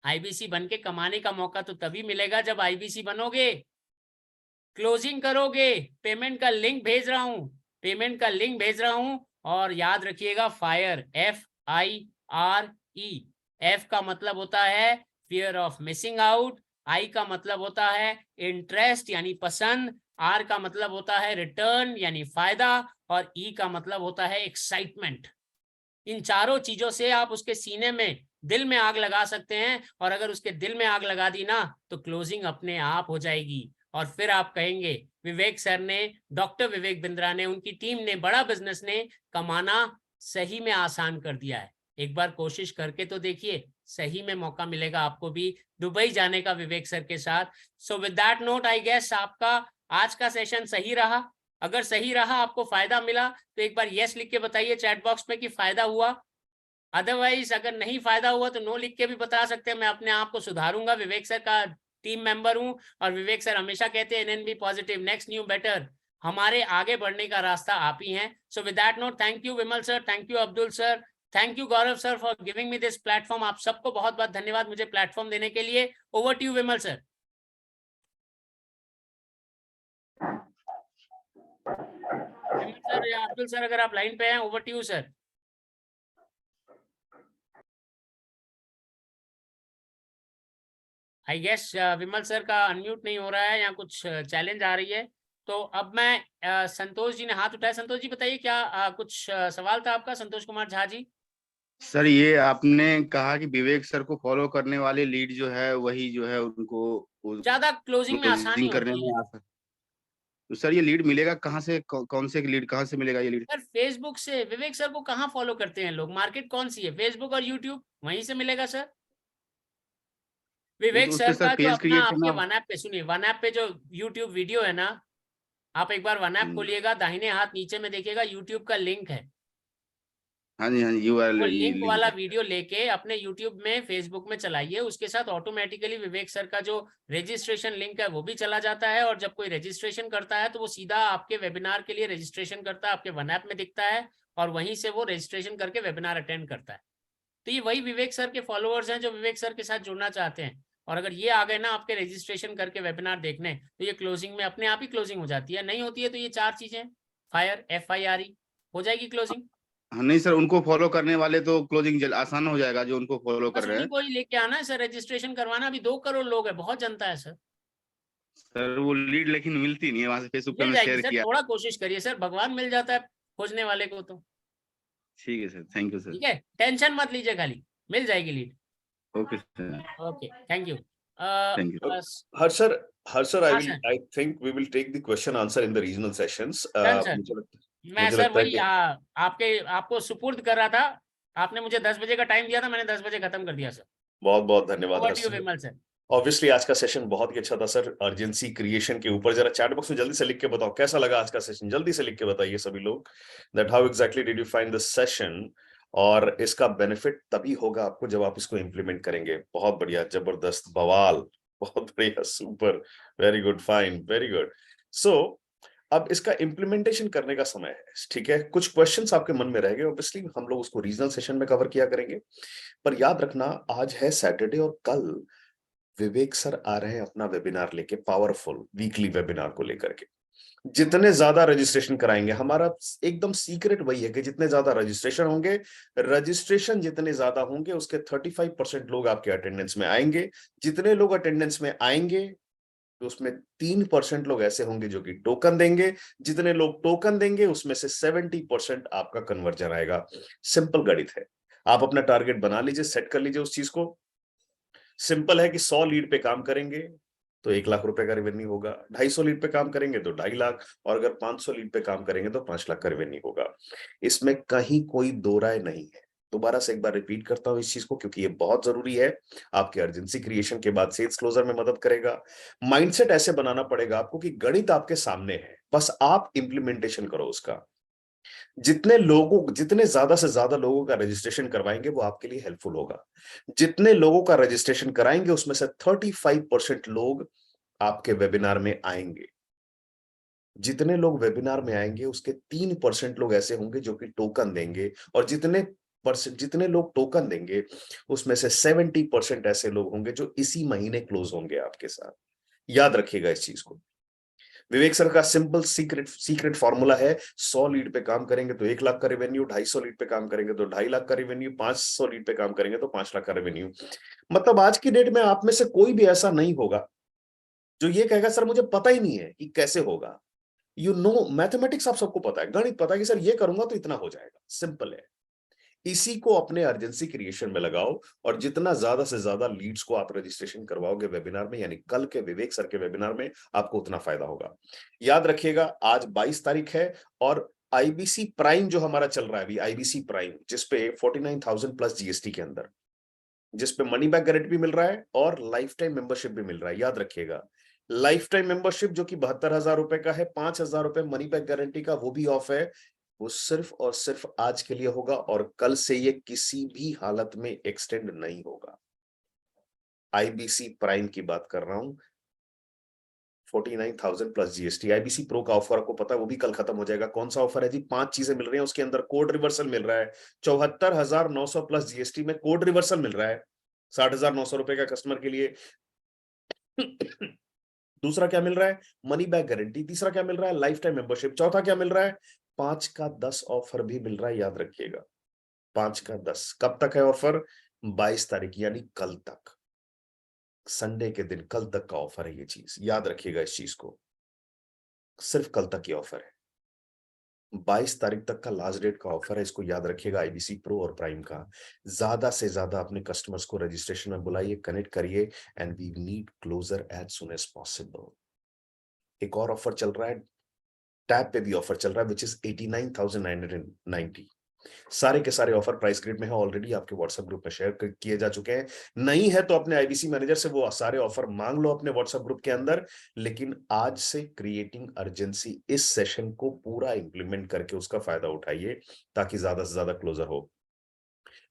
आईबीसी बन के कमाने का मौका तो तभी मिलेगा जब आईबीसी बनोगे, क्लोजिंग करोगे। पेमेंट का लिंक भेज रहा हूं, पेमेंट का लिंक भेज रहा हूं, और याद रखिएगा फायर, FIRE। एफ का मतलब होता है फियर ऑफ मिसिंग आउट, आई का मतलब होता है इंटरेस्ट यानी पसंद, आर का मतलब होता है रिटर्न यानी फायदा, और ई का मतलब होता है एक्साइटमेंट। इन चारों चीजों से आप उसके सीने में, दिल में आग लगा सकते हैं, और अगर उसके दिल में आग लगा दी ना तो क्लोजिंग अपने आप हो जाएगी। और फिर आप कहेंगे विवेक सर ने, डॉक्टर विवेक बिंद्रा ने, उनकी टीम ने, बड़ा बिजनेस ने कमाना सही में आसान कर दिया है। एक बार कोशिश करके तो देखिए, सही में मौका मिलेगा आपको भी दुबई जाने का विवेक सर के साथ। So with that note I guess आपका आज का सेशन सही रहा। अगर सही रहा, आपको फायदा मिला, तो एक बार यस लिख के बताइए चैट बॉक्स में कि फायदा हुआ। अदरवाइज अगर नहीं फायदा हुआ तो नो लिख के भी बता सकते हैं, मैं अपने आप को सुधारूंगा, विवेक सर का टीम मेंबर हूं, और विवेक सर हमेशा कहते हैं NNB positive, next new better, हमारे आगे बढ़ने का रास्ता आप ही हैं। सो with that note, thank you Vimal sir, thank you Abdul sir, thank you Gaurav sir for giving me this platform. आप सबको बहुत बहुत धन्यवाद मुझे प्लेटफॉर्म देने के लिए। Over to you Vimal sir. Vimal sir या अब्दुल सर अगर आप लाइन पे हैं, over to you sir. I guess Vimal sir का अनम्यूट नहीं हो रहा है या कुछ चैलेंज आ रही है। तो अब मैं संतोष जी ने हाथ उठाया, संतोष जी बताइए क्या कुछ सवाल था आपका, संतोष कुमार झा जी। सर ये आपने कहा कि विवेक सर को फॉलो करने वाले लीड जो है वही जो है उनको ज्यादा क्लोजिंग में आसानी करने होती है में आसान। तो सर ये लीड मिलेगा कहाँ से, कौन से लीड कहाँ से मिलेगा ये लीड? सर। फेसबुक से। विवेक सर को कहाँ फॉलो करते हैं लोग, मार्केट कौन सी है, फेसबुक और यूट्यूब, वहीं से मिलेगा सर। विवेक उस पे सर सर का जो पेज अपना क्रिएट आपके करना। वन ऐप पे, सुनिए, वन ऐप पे जो यूट्यूब वीडियो है ना, आप एक बार वन ऐप खोलिएगा, दाहिने हाथ नीचे में देखिएगा यूट्यूब का लिंक है। हाँ जी URL वो ये लिंक लिंक वाला है। वीडियो लेके अपने YouTube में, फेसबुक में चलाइए, उसके साथ ऑटोमेटिकली विवेक सर का जो रजिस्ट्रेशन लिंक है वो भी चला जाता है, और जब कोई रजिस्ट्रेशन करता है तो वो सीधा आपके वेबिनार के लिए रजिस्ट्रेशन करता है, आपके वन ऐप में दिखता है, और वहीं से वो रजिस्ट्रेशन करके वेबिनार अटेंड करता है। तो ये वही विवेक सर के फॉलोअर्स हैं जो विवेक सर के साथ जुड़ना चाहते हैं। और अगर ये आ गए ना आपके रजिस्ट्रेशन करके वेबिनार देखने, तो ये क्लोजिंग में अपने आप ही क्लोजिंग हो जाती है। नहीं होती है तो ये चार चीजें, फायर, FIRE, हो जाएगी क्लोजिंग। हाँ नहीं सर, उनको फॉलो करने वाले तो क्लोजिंग आसान हो जाएगा जो उनको फॉलो कर बस रहे उन्हीं हैं। को ही लेके आना है सर, रजिस्ट्रेशन करवाना। अभी 2 करोड़ लोग है, बहुत जनता है सर। सर वो लीड लेकिन मिलती नहीं है, वहां से फेसबुक पे मिल मैं जाएगी शेयर सर, किया। थोड़ा कोशिश करिए सर, भगवान मिल जाता है खोजने वाले को तो। ठीक है सर, थैंक यू सर। ठीक है, टेंशन मत लीजिए, खाली मिल जाएगी lead. Okay sir, okay, thank you. Thank you. बस। Harsher, हाँ sir, I think we will take the question answer in the regional sessions. Done sir. मैं मुझे सर लगता है वही कि आपको सुपुर्द कर रहा था। आपने मुझे 10 बजे का टाइम दिया था, मैंने 10 बजे खत्म कर दिया सर। बहुत बहुत धन्यवाद over to you Harshar. Vimal sir. Obviously आज का सेशन बहुत ही अच्छा था सर, अर्जेंसी क्रिएशन के ऊपर। जरा चैट बॉक्स में जल्दी से लिख के बताओ कैसा लगा आज का सेशन, जल्दी से लिख के बताइए सभी लोग, that how exactly did you find this session. और इसका बेनिफिट तभी होगा आपको जब आप इसको इम्प्लीमेंट करेंगे। बहुत बढ़िया, जबरदस्त, बवाल, बहुत बढ़िया, super, very good, fine, very good. So अब इसका इम्प्लीमेंटेशन करने का समय है, ठीक है। कुछ क्वेश्चंस आपके मन में रहेंगे, ऑब्वियसली हम लोग उसको रीजनल सेशन में कवर किया करेंगे, पर याद रखना आज है सैटरडे और कल विवेक सर आ रहे हैं अपना वेबिनार लेके, पावरफुल वीकली वेबिनार को लेकर के। जितने ज्यादा रजिस्ट्रेशन कराएंगे, हमारा एकदम सीक्रेट वही है कि जितने ज्यादा रजिस्ट्रेशन होंगे, रजिस्ट्रेशन जितने ज्यादा होंगे उसके 35% लोग आपके अटेंडेंस में आएंगे। जितने लोग अटेंडेंस में आएंगे तो उसमें 3% लोग ऐसे होंगे जो कि टोकन देंगे। जितने लोग टोकन देंगे उसमें से 70% आपका कन्वर्जन आएगा। सिंपल गणित है, आप अपना टारगेट बना लीजिए, सेट कर लीजिए उस चीज को। सिंपल है कि 100 लीड पे काम करेंगे तो 1 लाख रुपए का रेवेन्यू होगा, 250 लीड पे काम करेंगे तो 2.5 लाख, और अगर 500 लीड पे काम करेंगे तो 5 लाख का रेवेन्यू होगा। इसमें कहीं कोई दो राय नहीं है। दोबारा से एक बार रिपीट करता हूं इस चीज को, क्योंकि ये बहुत जरूरी है, आपके अर्जेंसी क्रिएशन के बाद सेल्स क्लोजर में मदद करेगा। माइंडसेट ऐसे बनाना पड़ेगा आपको कि गणित आपके सामने है, बस आप इंप्लीमेंटेशन करो उसका। जितने ज्यादा से ज्यादा लोगों का रजिस्ट्रेशन करवाएंगे वो आपके लिए हेल्पफुल होगा। जितने लोगों का रजिस्ट्रेशन कराएंगे उसमें से 35% लोग आपके वेबिनार में आएंगे। जितने लोग वेबिनार में आएंगे उसके 3% लोग ऐसे होंगे जो कि टोकन देंगे, और जितने लोग टोकन देंगे उसमें से 70% ऐसे लोग होंगे जो इसी महीने क्लोज होंगे आपके साथ। याद रखिएगा इस चीज को। विवेक सर का सिंपल सीक्रेट फॉर्मूला है, 100 लीड पे काम करेंगे तो 1 लाख का रेवेन्यू, 250 लीड पे काम करेंगे तो 2.5 लाख का रेवेन्यू, 500 लीड पे काम करेंगे तो 5 लाख का रेवेन्यू। मतलब आज की डेट में आप में से कोई भी ऐसा नहीं होगा जो ये कहेगा सर मुझे पता ही नहीं है कि कैसे होगा। मैथमेटिक्स आप सबको पता है, गणित पता है कि सर ये करूंगा तो इतना हो जाएगा। सिंपल है, इसी को अपने अर्जेंसी क्रिएशन में लगाओ, और जितना ज्यादा से ज्यादा लीड्स को आप रजिस्ट्रेशन करवाओगे वेबिनार में, यानी कल के विवेक सर के वेबिनार में, आपको उतना फायदा होगा। याद रखिएगा आज 22 तारीख है, और आईबीसी प्राइम जो हमारा चल रहा है अभी, आईबीसी प्राइम जिसपे 49,000 प्लस जीएसटी के अंदर, जिसपे मनी बैक गारंटी भी मिल रहा है और लाइफ टाइम मेंबरशिप भी मिल रहा है। याद रखिएगा, लाइफ टाइम मेंबरशिप जो कि 72,000 रुपए का है, 5,000 रुपए मनी बैक गारंटी का, वो भी ऑफ है। वो सिर्फ और सिर्फ आज के लिए होगा, और कल से ये किसी भी हालत में एक्सटेंड नहीं होगा। आईबीसी प्राइम की बात कर रहा हूं, 49,000 प्लस जीएसटी। आईबीसी प्रो का ऑफर आपको पता है वो भी कल खत्म हो जाएगा। कौन सा ऑफर है जी? 5 चीजें मिल रही हैं उसके अंदर। कोड रिवर्सल मिल रहा है, 74,900 प्लस जीएसटी में कोड रिवर्सल मिल रहा है 60,900 रुपए का कस्टमर के लिए। दूसरा क्या मिल रहा है? Money back guarantee. तीसरा क्या मिल रहा है? Life time membership. चौथा क्या मिल रहा है? 5 का 10 ऑफर भी मिल रहा है। याद रखिएगा, 5 का 10। कब तक है ऑफर? 22 तारीख, यानी कल तक, संडे के दिन, कल तक का ऑफर है ये चीज। याद रखिएगा इस चीज को, सिर्फ कल तक की ऑफर है। 22 तारीख तक का लास्ट डेट का ऑफर है, इसको याद रखिएगा। आईबीसी प्रो और प्राइम का ज्यादा से ज्यादा अपने कस्टमर्स को रजिस्ट्रेशन में बुलाइए, कनेक्ट करिए, and we need closure as soon as possible. एक और ऑफर चल रहा है, टैब पे भी ऑफर चल रहा है, विच इज 89,990। सारे के सारे ऑफर प्राइस ग्रिड में है, ऑलरेडी आपके व्हाट्सएप ग्रुप में शेयर किए जा चुके हैं। नहीं है तो अपने आईबीसी मैनेजर से वो सारे ऑफर मांग लो अपने व्हाट्सएप ग्रुप के अंदर। लेकिन आज से क्रिएटिंग अर्जेंसी इस सेशन को पूरा इंप्लीमेंट करके उसका फायदा उठाइए, ताकि ज्यादा से ज्यादा क्लोजर हो।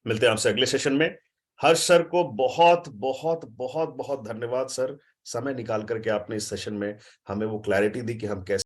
मिलते हैं आपसे अगले सेशन में। हर्ष सर को बहुत बहुत बहुत बहुत धन्यवाद सर, समय निकाल करके आपने इस सेशन में हमें वो क्लैरिटी दी कि हम कैसे